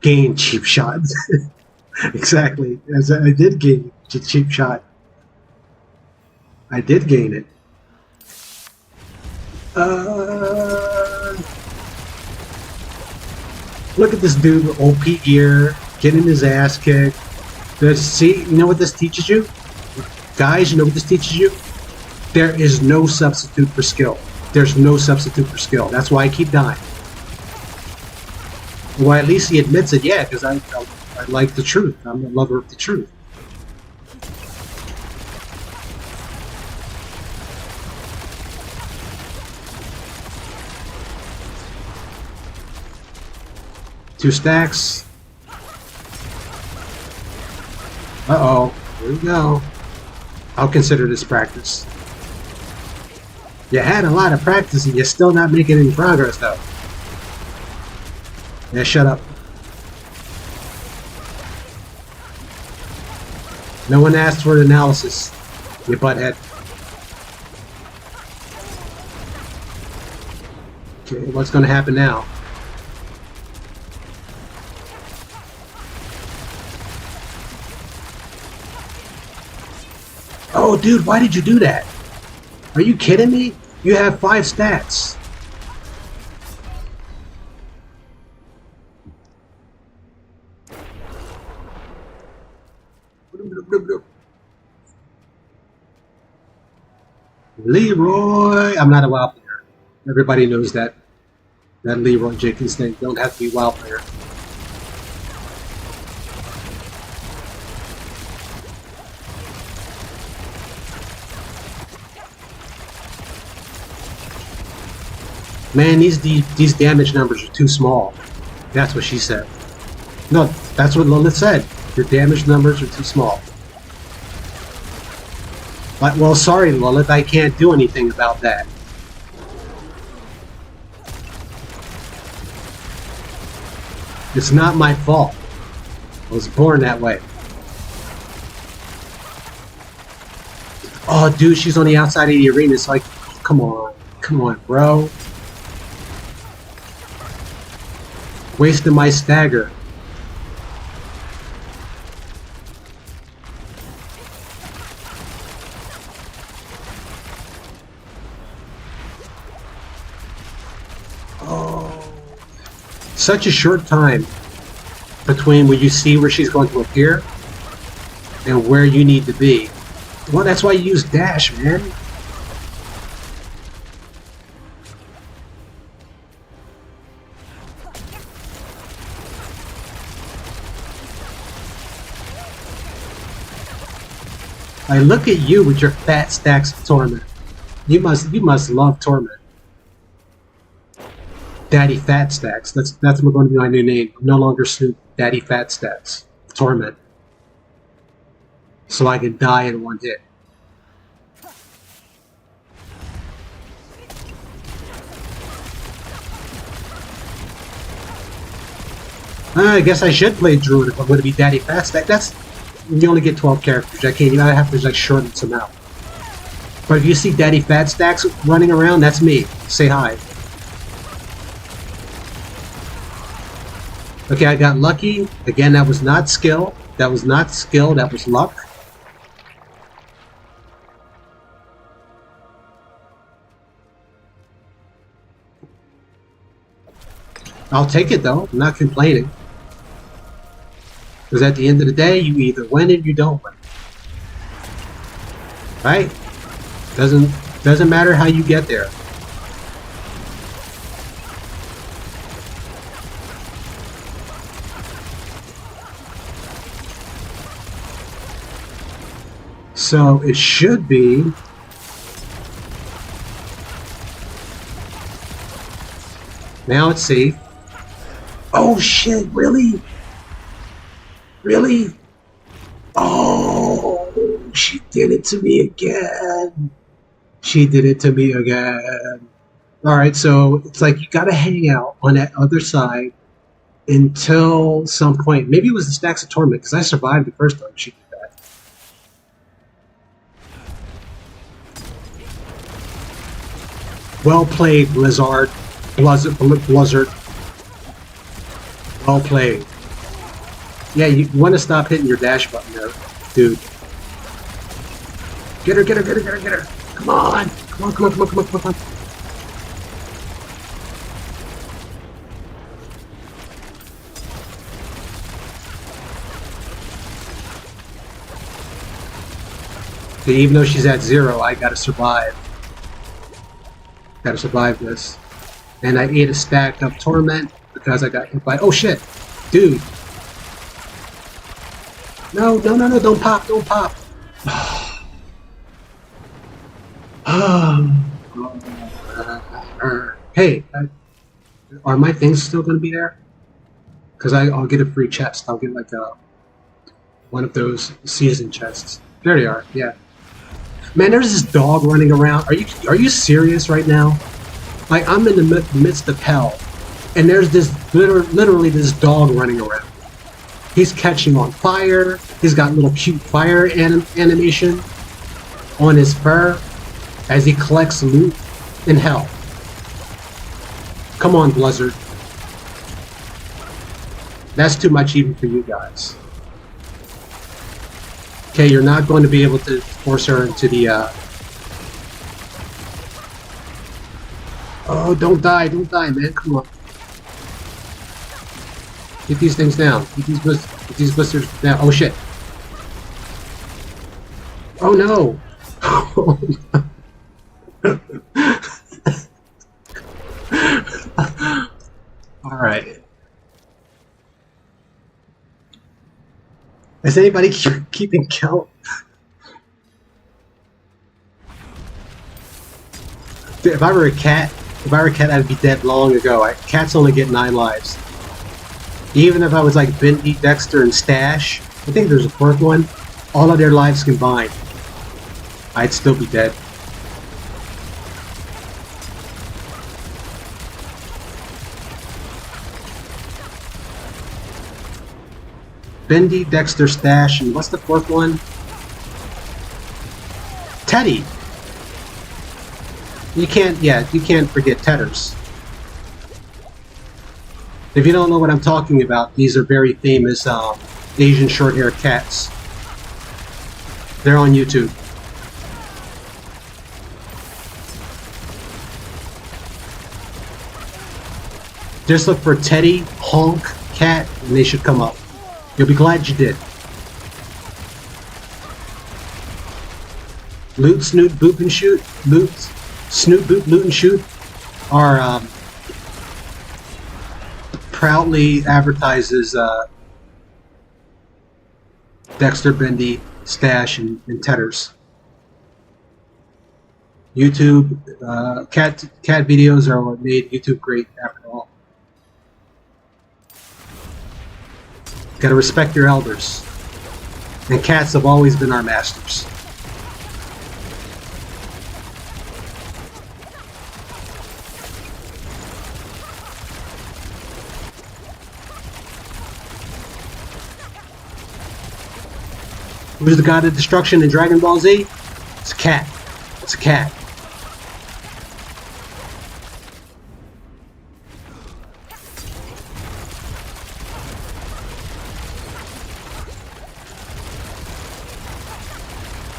gain cheap shot. Exactly. As I did gain a cheap shot. I did gain it. Look at this dude with OP gear, getting his ass kicked. See, you know what this teaches you? Guys, you know what this teaches you? There is no substitute for skill. There's no substitute for skill. That's why I keep dying. Well, at least he admits it, yeah, because I like the truth. I'm a lover of the truth. Two stacks. Uh-oh. Here we go. I'll consider this practice. You had a lot of practice and you're still not making any progress, though. Yeah, shut up. No one asked for an analysis, you butthead. Okay, what's going to happen now? Oh, dude, why did you do that? Are you kidding me? You have 5 stats. Leroy! I'm not a WoW player. Everybody knows that. That Leroy Jenkins thing. Don't have to be a WoW player. Man, these damage numbers are too small. That's what she said. No, that's what Lilith said. Your damage numbers are too small. But, well, sorry, Lilith, I can't do anything about that. It's not my fault. I was born that way. Oh, dude, she's on the outside of the arena. It's like, come on, bro. Wasting my stagger. Oh, such a short time between when you see where she's going to appear and where you need to be. Well, that's why you use dash, man. I look at you with your fat stacks of torment. You must love torment. Daddy Fat Stacks. That's going to be my new name. I'm no longer Snoop. Daddy Fat Stacks. Torment. So I can die in one hit. I guess I should play Druid if I'm going to be Daddy Fat Stack. That's, you only get 12 characters. I can't. I have to like shorten some out. But if you see Daddy Fat Stacks running around, that's me. Say hi. Okay, I got lucky. Again, that was not skill. That was not skill. That was luck. I'll take it though. I'm not complaining. Because at the end of the day, you either win or you don't win. Right? Doesn't matter how you get there. So it should be now it's safe. Oh shit, really? Really? Oh, she did it to me again. She did it to me again. Alright, so it's like you gotta hang out on that other side until some point. Maybe it was the Stacks of Torment, because I survived the first time she did that. Well played, Blizzard. Blizzard. Well played. Yeah, you want to stop hitting your dash button there, dude. Get her, get her, get her, get her, get her. Come on. Come on, come on, come on, come on, come on. Okay, even though she's at 0, I gotta survive. Gotta survive this. And I ate a stack of torment because I got hit by. Oh shit! Dude! No, no, no, no, don't pop, don't pop! Hey, are my things still gonna be there? Because I'll get a free chest. I'll get like one of those season chests. There they are, yeah. Man, there's this dog running around. Are you serious right now? Like, I'm in the midst of hell, and there's this literally this dog running around. He's catching on fire. He's got little cute fire animation on his fur as he collects loot in hell. Come on, Blizzard. That's too much even for you guys. Okay, you're not going to be able to force her into the, Oh, don't die, man, come on. Get these things down. Get these blisters down. Oh, shit. Oh, no. Alright. Is anybody keeping count? If I were a cat, I'd be dead long ago. Cats only get 9 lives. Even if I was like Bendy, Dexter, and Stash, I think there's a 4th one, all of their lives combined, I'd still be dead. Bendy, Dexter, Stash, and what's the 4th one? Teddy! You can't forget Tedders. If you don't know what I'm talking about, these are very famous Asian short-haired cats. They're on YouTube. Just look for Teddy, Honk, Cat, and they should come up. You'll be glad you did. Loot, Snoot, Boop, and Shoot. Loot, Snoot, Boop, Loot, and Shoot are proudly advertises Dexter, Bendy, Stash, and Tedders. YouTube cat videos are what made YouTube great after all. Gotta respect your elders. And cats have always been our masters. Who's the god of destruction in Dragon Ball Z? It's a cat. It's a cat.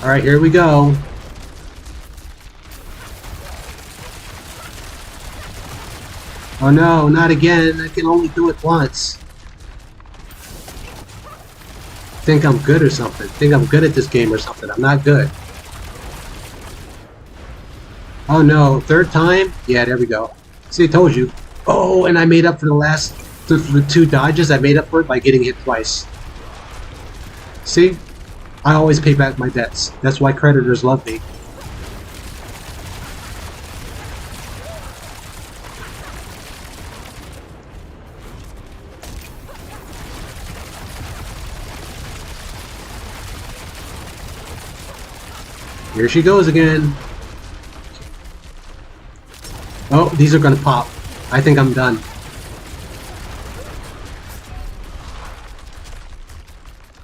Alright, here we go. Oh no, not again. I can only do it once. Think I'm good or something. Think I'm good at this game or something. I'm not good. Oh no, 3rd time? Yeah, there we go. See, I told you. Oh, and I made up for the 2 dodges. I made up for it by getting hit twice. See? I always pay back my debts. That's why creditors love me. Here she goes again. Oh, these are gonna pop. I think I'm done.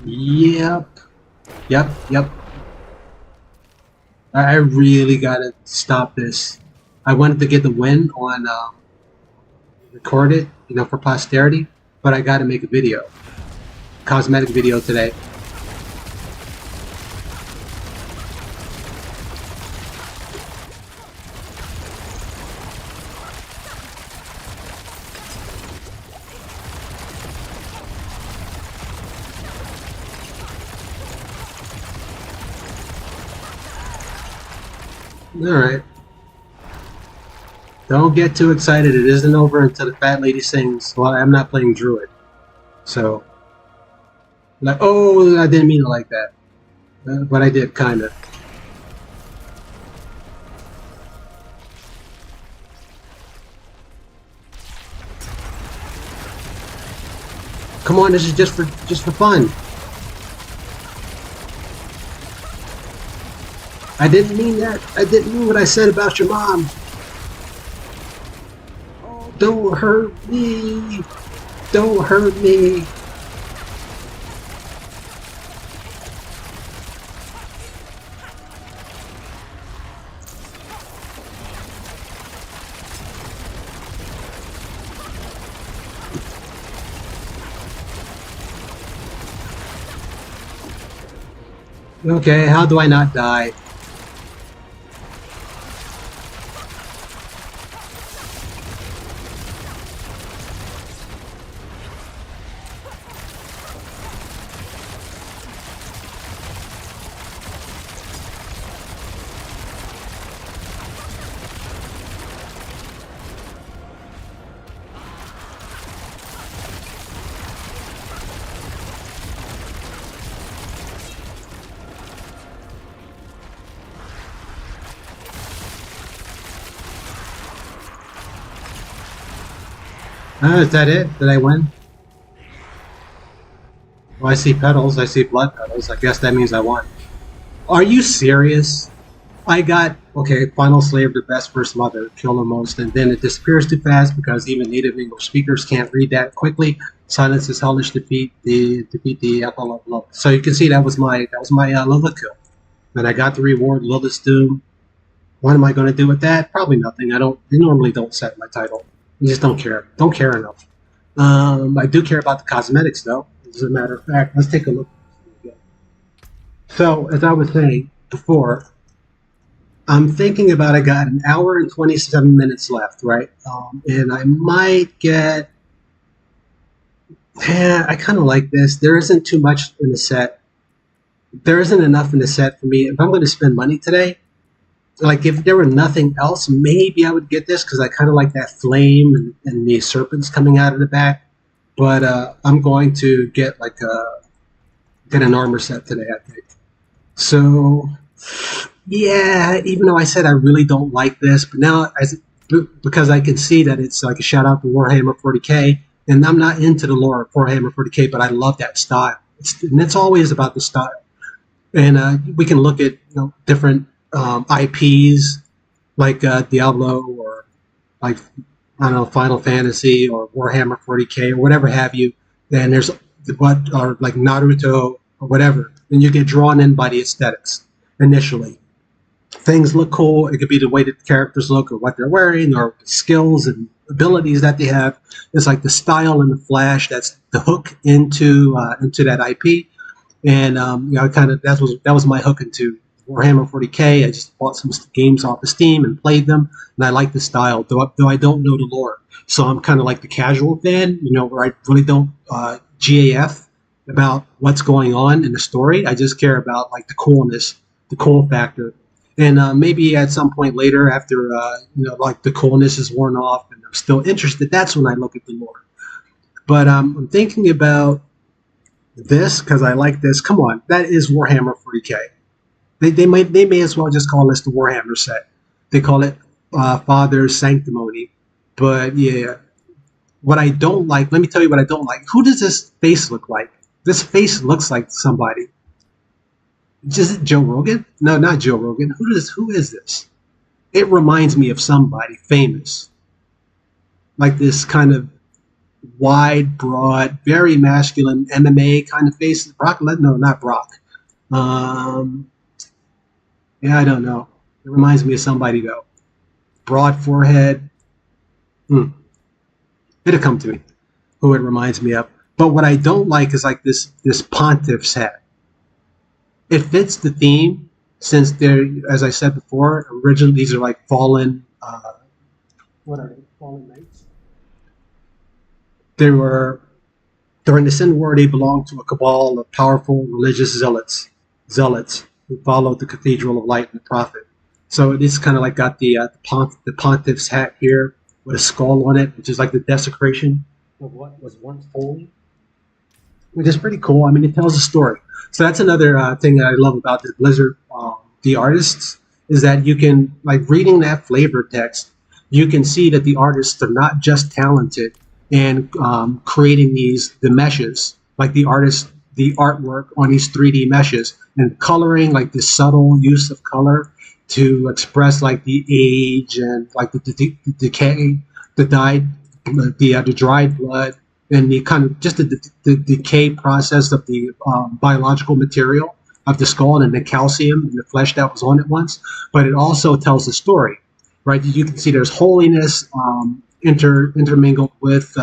Yep. Yep. I really gotta stop this. I wanted to get the win on record it, for posterity, but I gotta make a video. cosmetic video today. Alright. Don't get too excited. It isn't over until the fat lady sings. Well, I'm not playing Druid. So, like, oh, I didn't mean it like that. But I did, kind of. Come on, this is just for fun. I didn't mean that. I didn't mean what I said about your mom. Oh, don't hurt me. Don't hurt me. Okay, how do I not die? Is that it? Did I win? Well, I see petals. I see blood petals. I guess that means I won. Are you serious? I got, okay, final slave, the best first mother, kill the most, and then it disappears too fast because even native English speakers can't read that quickly. Silence is hellish, defeat the apple of love. So you can see that was my Lilith kill. And I got the reward, Lilith's Doom. What am I going to do with that? Probably nothing. I normally don't set my title. I just don't care. Don't care enough. I do care about the cosmetics, though. As a matter of fact, let's take a look. So, as I was saying before, I'm thinking about I got an hour and 27 minutes left, right? And I might get... Yeah, I kind of like this. There isn't too much in the set. There isn't enough in the set for me. If I'm going to spend money today, like if there were nothing else, maybe I would get this because I kind of like that flame and the serpents coming out of the back. But I'm going to get like get an armor set today, I think. So yeah, even though I said I really don't like this, but now because I can see that it's like a shout out to Warhammer 40k, and I'm not into the lore of Warhammer 40k, but I love that style. It's always about the style, and we can look at different IPs like Diablo or like I don't know Final Fantasy or Warhammer 40k or whatever have you. And there's or like Naruto or whatever, and you get drawn in by the aesthetics initially. Things look cool. It could be the way that the characters look or what they're wearing or the skills and abilities that they have. It's like the style and the flash that's the hook into that IP. And kind of that was my hook into Warhammer 40k. I just bought some games off of Steam and played them, and I like the style, though I don't know the lore. So I'm kind of like the casual fan, where I really don't GAF about what's going on in the story. I just care about like the coolness, the cool factor. And maybe at some point later, after like the coolness is worn off and I'm still interested, that's when I look at the lore. But I'm thinking about this because I like this. Come on, that is Warhammer 40k. They may as well just call this the Warhammer set. They call it Father's Sanctimony. But yeah, what I don't like, let me tell you what I don't like. Who does this face look like? This face looks like somebody. Is it Joe Rogan? No, not Joe Rogan. Who is this? It reminds me of somebody famous. Like this kind of wide, broad, very masculine MMA kind of face. Brock? No, not Brock. Yeah, I don't know. It reminds me of somebody, though. Broad forehead. It'll come to me who it reminds me of. But what I don't like is like this pontiff's hat. It fits the theme since they're, as I said before, originally these are like fallen. What are they? Fallen knights. They were during the Sin War. They belonged to a cabal of powerful religious zealots who followed the Cathedral of Light and the Prophet. So it is kind of like got the pontiff's hat here with a skull on it, which is like the desecration of what was once holy, which is pretty cool. I mean, it tells a story. So that's another thing that I love about the Blizzard, the artists, is that you can, like reading that flavor text, you can see that the artists are not just talented in creating the meshes, like the artwork on these 3D meshes and coloring, like the subtle use of color to express like the age and like the decay, the dried blood, and the kind of just the decay process of the biological material of the skull and the calcium and the flesh that was on it once. But it also tells a story, right? You can see there's holiness intermingled with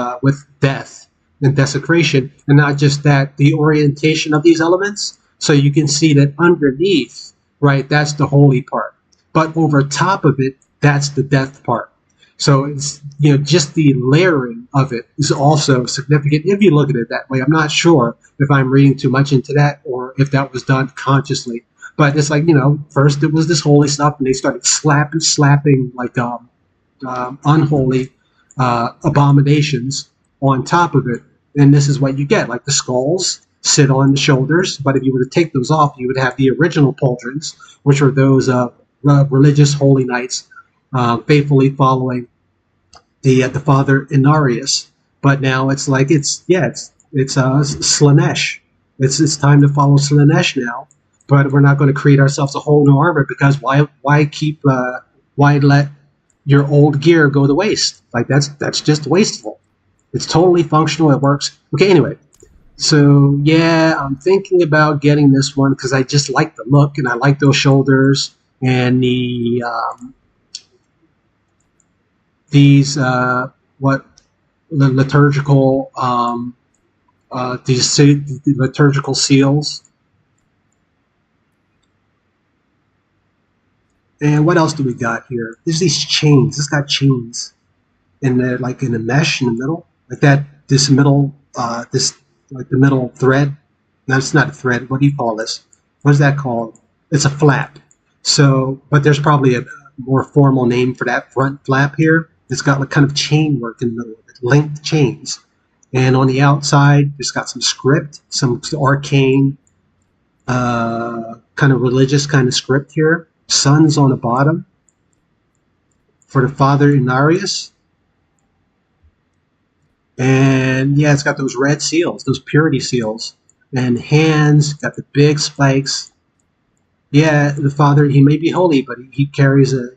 death and desecration, and not just that, the orientation of these elements. So you can see that underneath, right, that's the holy part, but over top of it, that's the death part. So it's, just the layering of it is also significant if you look at it that way. I'm not sure if I'm reading too much into that or if that was done consciously, but it's like, first it was this holy stuff and they started slapping like unholy abominations on top of it. And this is what you get, like the skulls sit on the shoulders, but if you were to take those off, you would have the original pauldrons, which were those religious holy knights faithfully following the father Inarius. But now it's like it's Slaanesh. It's time to follow Slaanesh now. But we're not going to create ourselves a whole new armor, because why let your old gear go to waste? Like that's just wasteful. It's totally functional. It works. Okay. Anyway, so yeah, I'm thinking about getting this one because I just like the look and I like those shoulders and these liturgical liturgical seals. And what else do we got here? There's these chains. It's got chains in the in a mesh in the middle, like that. This middle, this like the middle thread. No, it's not a thread. What do you call this? What is that called? It's a flap. So, but there's probably a more formal name for that front flap here. It's got like kind of chain work in the middle of it, linked chains. And on the outside, it's got some script, some arcane, kind of religious kind of script here. Suns on the bottom for the father Inarius. And yeah, it's got those red seals, those purity seals. And hands, got the big spikes. Yeah, the father, he may be holy, but he has a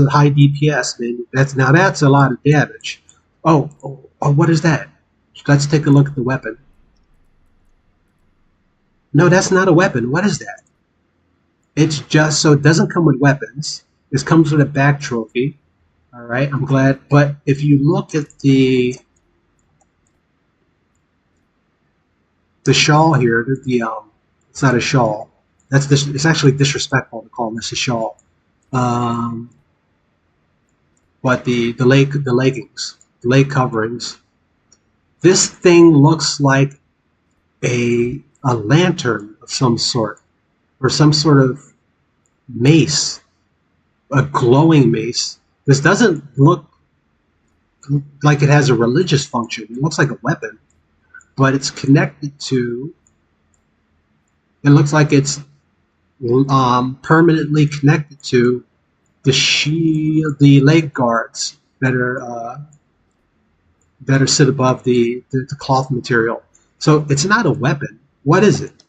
high DPS, man. That's a lot of damage. Oh, what is that? Let's take a look at the weapon. No, that's not a weapon. What is that? It's just, so it doesn't come with weapons. This comes with a back trophy. All right, I'm glad. But if you look at the shawl here, it's not a shawl. It's actually disrespectful to call this a shawl. But the leggings, the leg coverings. This thing looks like a lantern of some sort, or some sort of mace, a glowing mace. This doesn't look like it has a religious function. It looks like a weapon, but it's connected to. It looks like it's permanently connected to the shield, the leg guards that sit above the cloth material. So it's not a weapon. What is it?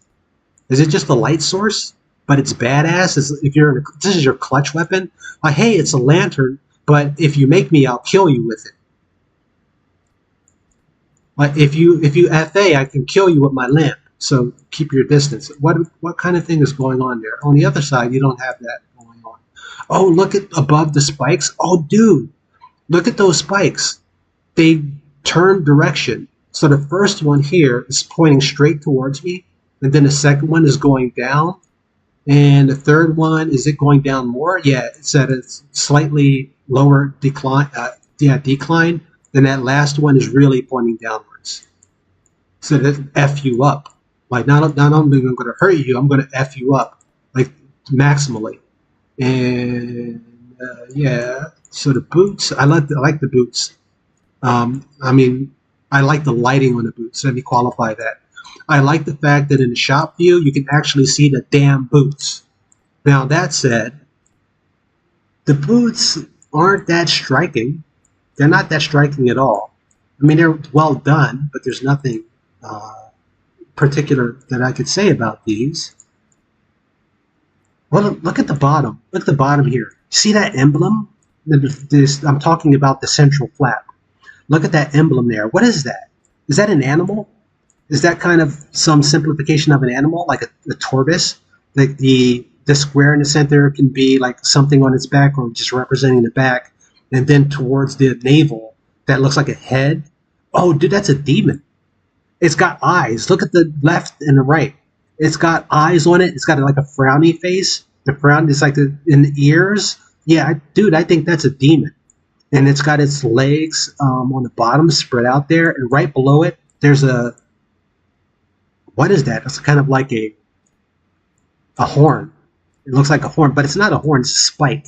Is it just a light source? But it's badass. This is your clutch weapon. Like, hey, it's a lantern, but if you make me, I'll kill you with it. Like if you FA, I can kill you with my lamp. So keep your distance. What kind of thing is going on there? On the other side, you don't have that going on. Oh, look at above the spikes. Oh, dude, look at those spikes. They turn direction. So the first one here is pointing straight towards me, and then the second one is going down, and the third one, is it going down more? Yeah, it's at a slightly lower decline. Decline. Then that last one is really pointing downwards. So that F you up. Like not only am I going to hurt you, I'm going to F you up, like maximally. And yeah, so the boots, I like the boots. I mean, I like the lighting on the boots. Let me qualify that. I like the fact that in the shop view, you can actually see the damn boots. Now, that said, the boots aren't that striking. They're not that striking at all. I mean, they're well done, but there's nothing particular that I could say about these. Well, look at the bottom. Look at the bottom here. See that emblem? I'm talking about the central flap. Look at that emblem there. What is that? Is that an animal? Is that kind of some simplification of an animal, like a tortoise? Like the square in the center can be like something on its back or just representing the back. And then towards the navel, that looks like a head. Oh, dude, that's a demon. It's got eyes. Look at the left and the right. It's got eyes on it. It's got like a frowny face. The frown is like in the ears. Yeah, dude, I think that's a demon. And it's got its legs on the bottom spread out there. And right below it, there's a... What is that? It's kind of like a horn. It looks like a horn, but it's not a horn. It's a spike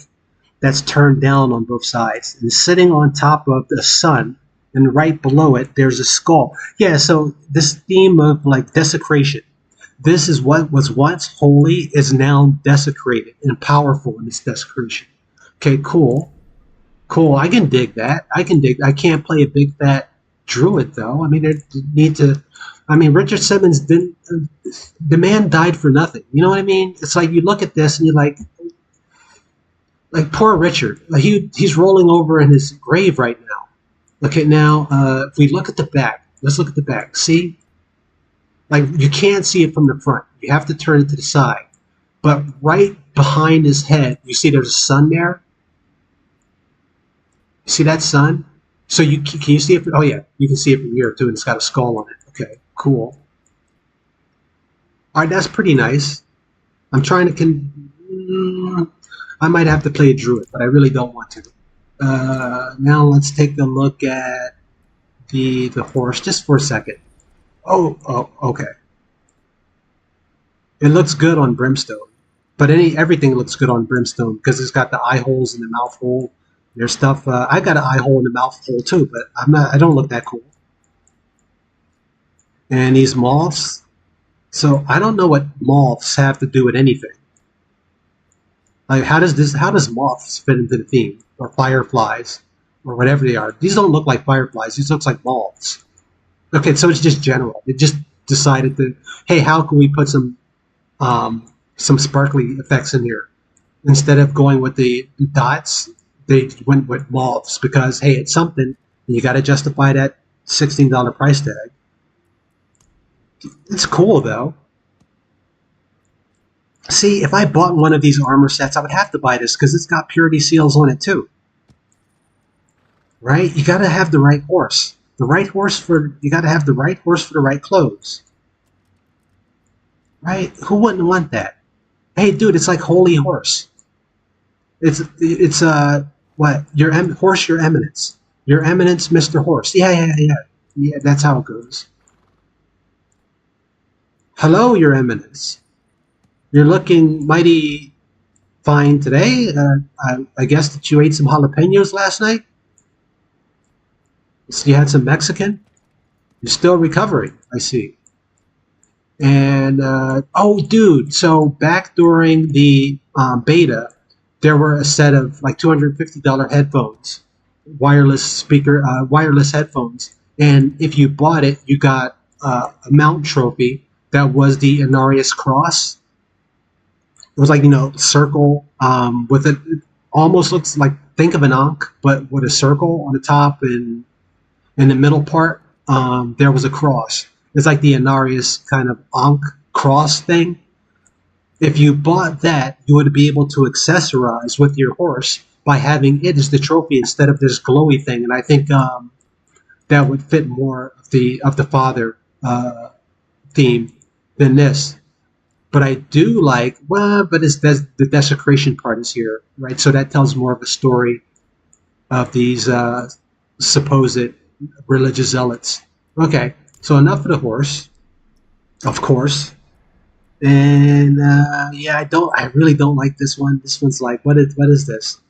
that's turned down on both sides. And sitting on top of the sun, and right below it, there's a skull. Yeah, so this theme of like desecration. This is what was once holy is now desecrated and powerful in its desecration. Okay, cool. Cool, I can dig that. I can't play a big fat druid though. I mean, they need to... I mean, Richard Simmons didn't... the man died for nothing. You know what I mean? It's like you look at this and you're like poor Richard. He's rolling over in his grave right now. Okay, now if we look at the back, let's look at the back. See, like you can't see it from the front. You have to turn it to the side. But right behind his head, you see there's a sun there. See that sun? So can you see it? Oh yeah, you can see it from here too, and it's got a skull on it. Okay, cool. All right, that's pretty nice. I'm trying to I might have to play a druid, but I really don't want to. Now let's take a look at the horse just for a second. Oh, okay. It looks good on Brimstone, but everything looks good on Brimstone because it's got the eye holes and the mouth hole. There's stuff. I got an eye hole in the mouth hole too, but I don't look that cool. And these moths. So I don't know what moths have to do with anything. Like how does moths fit into the theme, or fireflies, or whatever they are? These don't look like fireflies. These look like moths. Okay, so it's just general. It just decided that, hey, how can we put some sparkly effects in here? Instead of going with the dots, they went with moths because, hey, it's something, and you got to justify that $16 price tag. It's cool, though. See, if I bought one of these armor sets, I would have to buy this because it's got purity seals on it, too. Right? You got to have the right horse. You got to have the right horse for the right clothes. Right? Who wouldn't want that? Hey, dude, it's like Holy Horse. It's what? Horse, your eminence. Your eminence, Mr. Horse. Yeah, that's how it goes. Hello, your eminence. You're looking mighty fine today. I guess that you ate some jalapenos last night? So you had some Mexican? You're still recovering, I see. And, oh, dude, so back during the beta, there were a set of like $250 headphones, wireless headphones. And if you bought it, you got a mount trophy that was the Inarius cross. It was like, circle with it almost looks like, think of an Ankh, but with a circle on the top, and in the middle part, there was a cross. It's like the Inarius kind of Ankh cross thing. If you bought that, you would be able to accessorize with your horse by having it as the trophy instead of this glowy thing. And I think that would fit more of the father theme than this. But I do like, well, but the desecration part is here, right? So that tells more of a story of these supposed religious zealots. Okay, so enough of the horse, of course. And yeah, I really don't like this one. This one's like, what is this?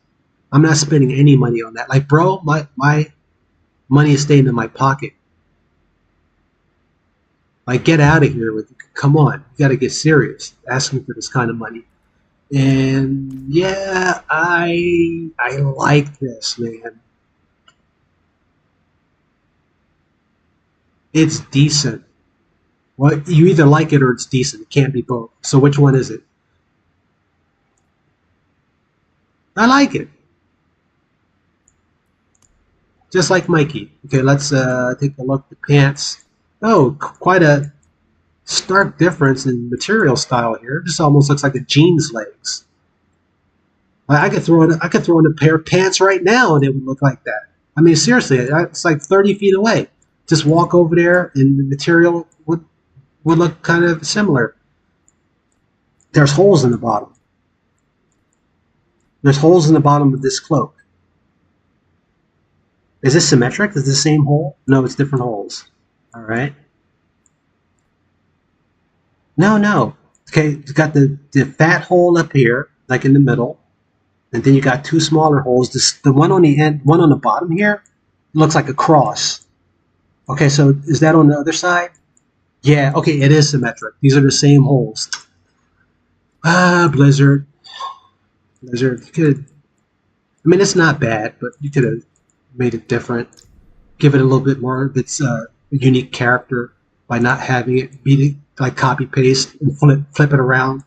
I'm not spending any money on that. Like, bro, my money is staying in my pocket. Like, get out of here with, come on, you got to get serious asking for this kind of money. And yeah, I like this, man. It's decent. Well, you either like it or it's decent. It can't be both. So which one is it? I like it. Just like Mikey. Okay, let's take a look at the pants. Oh, quite a stark difference in material style here. This almost looks like a jeans legs. I could throw in a pair of pants right now and it would look like that. I mean, seriously, it's like 30 feet away. Just walk over there and the material would look kind of similar. There's holes in the bottom. There's holes in the bottom of this cloak. Is this symmetric? Is this the same hole? No, it's different holes. All right. No. Okay, you got the fat hole up here, like in the middle, and then you got two smaller holes. The one on the end, one on the bottom here, looks like a cross. Okay, so is that on the other side? Yeah, okay, it is symmetric. These are the same holes. Blizzard. Blizzard, you could, I mean, it's not bad, but you could have made it different. Give it a little bit more of its unique character by not having it be like copy paste and flip it around.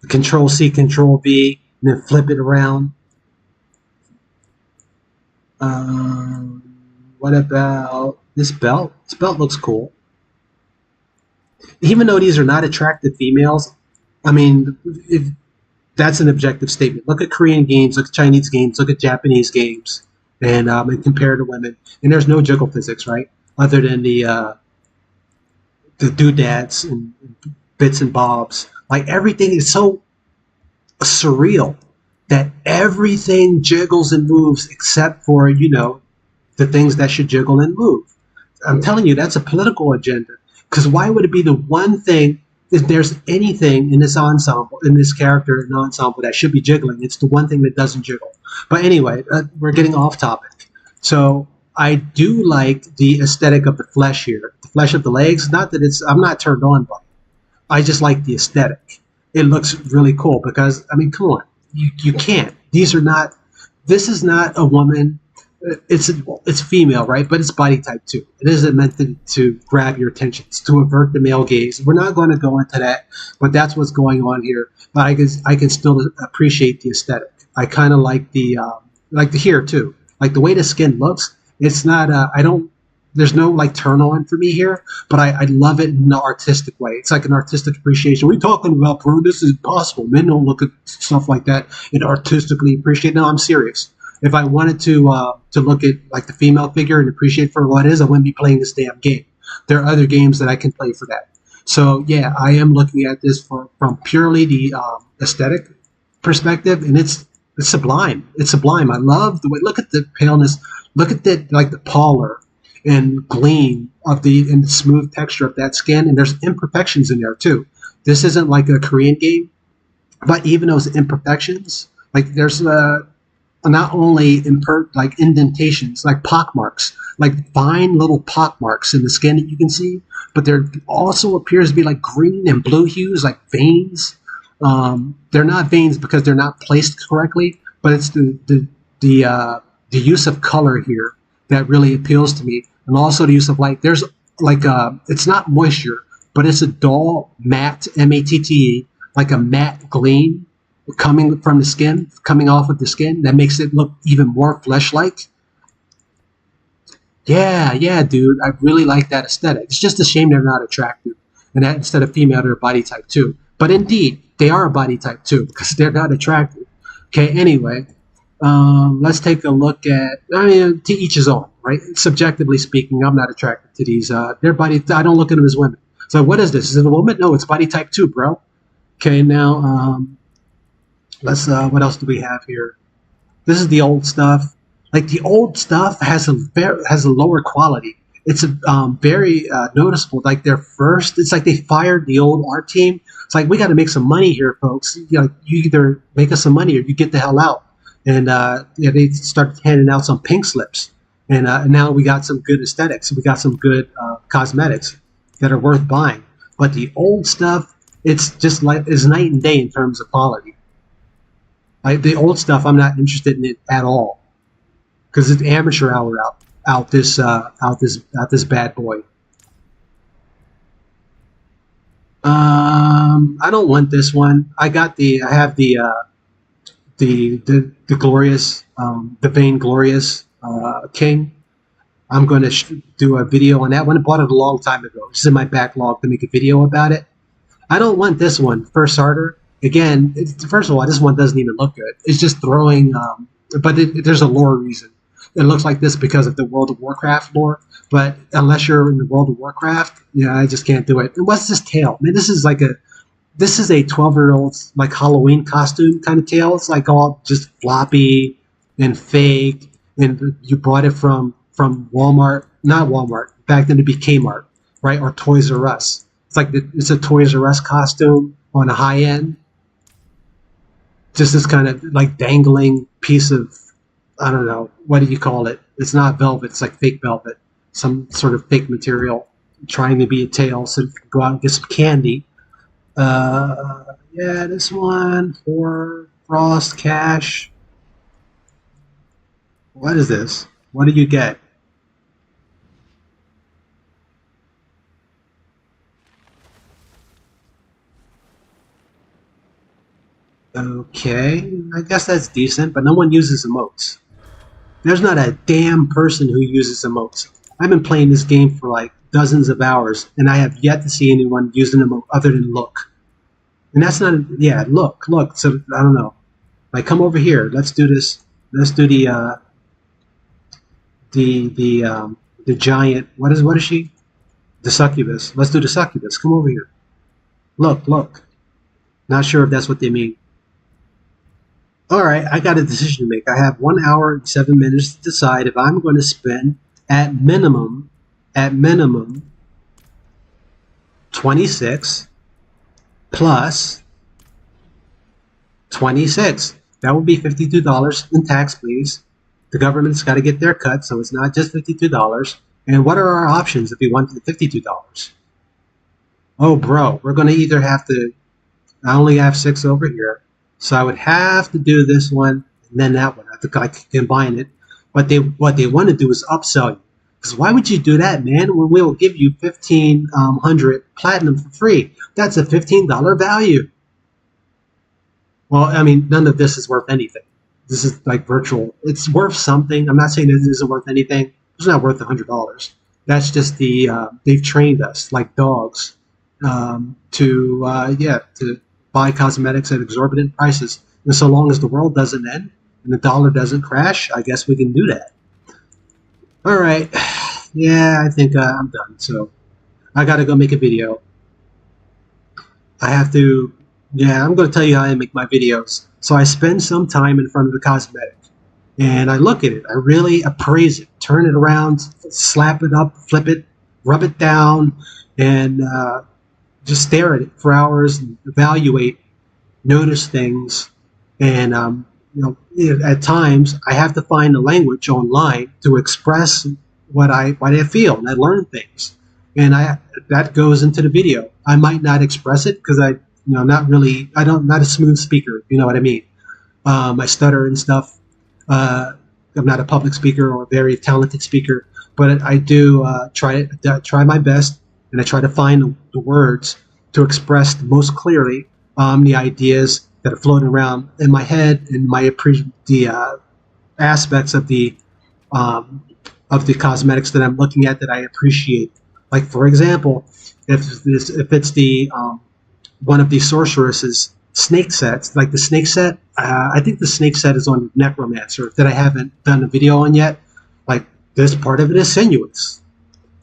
Control C, Control V, and then flip it around. What about this belt? This belt looks cool. Even though these are not attractive females, I mean, that's an objective statement. Look at Korean games, look at Chinese games, look at Japanese games, and compare to women. And there's no jiggle physics, right? Other than the doodads and bits and bobs. Like, everything is so surreal that everything jiggles and moves except for, you know, the things that should jiggle and move. I'm telling you, that's a political agenda. Because why would it be the one thing, if there's anything in this ensemble, in this character and ensemble that should be jiggling, it's the one thing that doesn't jiggle. But anyway, we're getting off topic. So I do like the aesthetic of the flesh here. The flesh of the legs, not that it's, I'm not turned on by it. I just like the aesthetic. It looks really cool because, I mean, come on. You can't. These are not, this is not a woman. It's female, right? But it's body type too. It isn't meant to grab your attention. It's to avert the male gaze. We're not going to go into that, but that's what's going on here. But I can still appreciate the aesthetic. I kind of like the hair too. Like the way the skin looks. It's not. There's no like turn on for me here, but I love it in an artistic way. It's like an artistic appreciation. We're talking about, bro, this is impossible. Men don't look at stuff like that and artistically appreciate. No, I'm serious. If I wanted to look at like the female figure and appreciate for what it is, I wouldn't be playing this damn game. There are other games that I can play for that. So yeah, I am looking at this from purely the aesthetic perspective, and it's sublime. It's sublime. I love the way. Look at the paleness. Look at the like the pallor and gleam of the smooth texture of that skin, and there's imperfections in there too. This isn't like a Korean game, but even those imperfections, like there's not only like indentations, like pock marks, like fine little pock marks in the skin that you can see, but there also appears to be like green and blue hues, like veins. They're not veins because they're not placed correctly, but it's the use of color here that really appeals to me, and also the use of light. There's like it's not moisture, but it's a dull matte, M-A-T-T-E, like a matte gleam coming from the skin, coming off of the skin, that makes it look even more flesh-like. Yeah, dude, I really like that aesthetic. It's just a shame they're not attractive, and that instead of female, they're body type too. But indeed, they are a body type too because they're not attractive. Okay, anyway, let's take a look at. I mean, to each his own. right? Subjectively speaking, I'm not attracted to these. Their body, I don't look at them as women. So what is this? Is it a woman? No, it's body type 2, bro. Okay, now let's. What else do we have here? This is the old stuff. Like the old stuff has a lower quality. It's very noticeable. Like their first, it's like they fired the old art team. It's like we got to make some money here, folks. You know, you either make us some money or you get the hell out. And yeah, they started handing out some pink slips. And now we got some good aesthetics. We got some good cosmetics that are worth buying. But the old stuff, it's just like it's night and day in terms of quality. Like the old stuff, I'm not interested in it at all because it's amateur hour out this bad boy. I don't want this one. I have the glorious, the vainglorious king. I'm going to do a video on that one. I bought it a long time ago. It's in my backlog to make a video about it. I don't want this one, First Starter. Again, first of all, this one doesn't even look good. It's just throwing, but there's a lore reason. It looks like this because of the World of Warcraft lore. But unless you're in the World of Warcraft, yeah, I just can't do it. And what's this tail? Man, this is a 12-year-old like Halloween costume kind of tail. It's like all just floppy and fake. And you bought it from Walmart, not Walmart. Back then it'd be Kmart, right, or Toys R Us. It's like it's a Toys R Us costume on a high end. Just this kind of like dangling piece of, I don't know, what do you call it? It's not velvet. It's like fake velvet, some sort of fake material, trying to be a tail so you can go out and get some candy. Yeah, this one for Frost Cash. What is this? What do you get? Okay, I guess that's decent, but no one uses emotes. There's not a damn person who uses emotes. I've been playing this game for like dozens of hours, and I have yet to see anyone use an emote other than look. And that's not, yeah, look. So I don't know. Like, come over here. Let's do this. Let's do the giant. What is she? The succubus. Let's do the succubus. Come over here. Look. Not sure if that's what they mean. All right, I got a decision to make. I have 1 hour and 7 minutes to decide if I'm going to spend at minimum 26 plus 26. That would be $52 in tax, please. The government's got to get their cut, so it's not just $52. And what are our options if we want the $52? Oh, bro, we're going to either have to. I only have 6 over here. So I would have to do this one and then that one. I think I could combine it. But what they want to do is upsell you. Because why would you do that, man, when we'll give you 1,500 platinum for free? That's a $15 value. Well, I mean, none of this is worth anything. This is like virtual. It's worth something. I'm not saying it isn't worth anything. It's not worth $100. That's just they've trained us like dogs to buy cosmetics at exorbitant prices. And so long as the world doesn't end and the dollar doesn't crash, I guess we can do that. All right. Yeah, I think I'm done. So I got to go make a video. I have to, yeah, I'm going to tell you how I make my videos. So I spend some time in front of the cosmetic and I look at it. I really appraise it, turn it around, slap it up, flip it, rub it down, and just stare at it for hours and evaluate, notice things, and at times I have to find a language online to express what I feel, and I learn things, and that goes into the video. I might not express it because I'm not a smooth speaker. You know what I mean? I stutter and stuff. I'm not a public speaker or a very talented speaker, but I do try my best. And I try to find the words to express most clearly the ideas that are floating around in my head and the aspects of the cosmetics that I'm looking at that I appreciate. Like, for example, if it's the one of the sorceresses snake sets, like the snake set, I think the snake set is on Necromancer that I haven't done a video on yet. Like, this part of it is sinuous,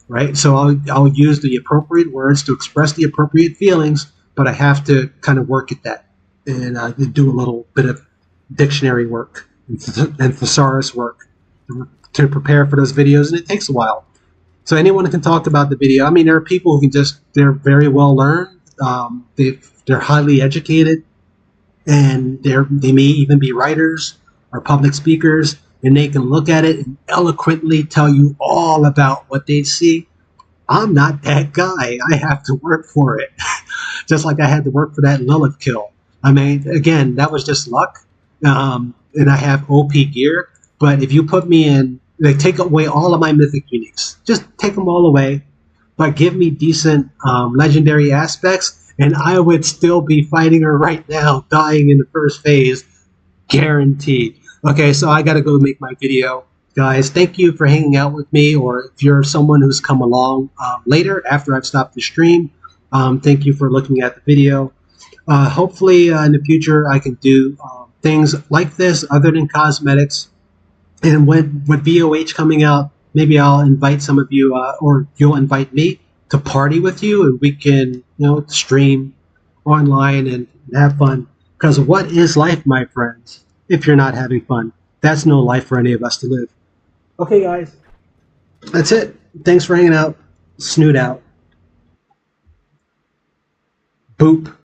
right? So I'll use the appropriate words to express the appropriate feelings, but I have to kind of work at that and do a little bit of dictionary work and thesaurus work to prepare for those videos, and it takes a while. So anyone can talk about the video. I mean, there are people who can they're very well learned. They're highly educated, and they may even be writers or public speakers, and they can look at it and eloquently tell you all about what they see. I'm not that guy. I have to work for it. Just like I had to work for that Lilith kill. I mean, again, that was just luck. And I have OP gear. But if you put me in, like, take away all of my mythic uniques, just take them all away, but give me decent legendary aspects, and I would still be fighting her right now, dying in the first phase, guaranteed. Okay, so I got to go make my video. Guys, thank you for hanging out with me, or if you're someone who's come along later after I've stopped the stream, thank you for looking at the video. Hopefully in the future I can do things like this other than cosmetics. And with VOH coming out, maybe I'll invite some of you, or you'll invite me to party with you, and we can, stream online and have fun. Because what is life, my friends, if you're not having fun? That's no life for any of us to live. Okay, guys, that's it. Thanks for hanging out. Snoot out. Boop.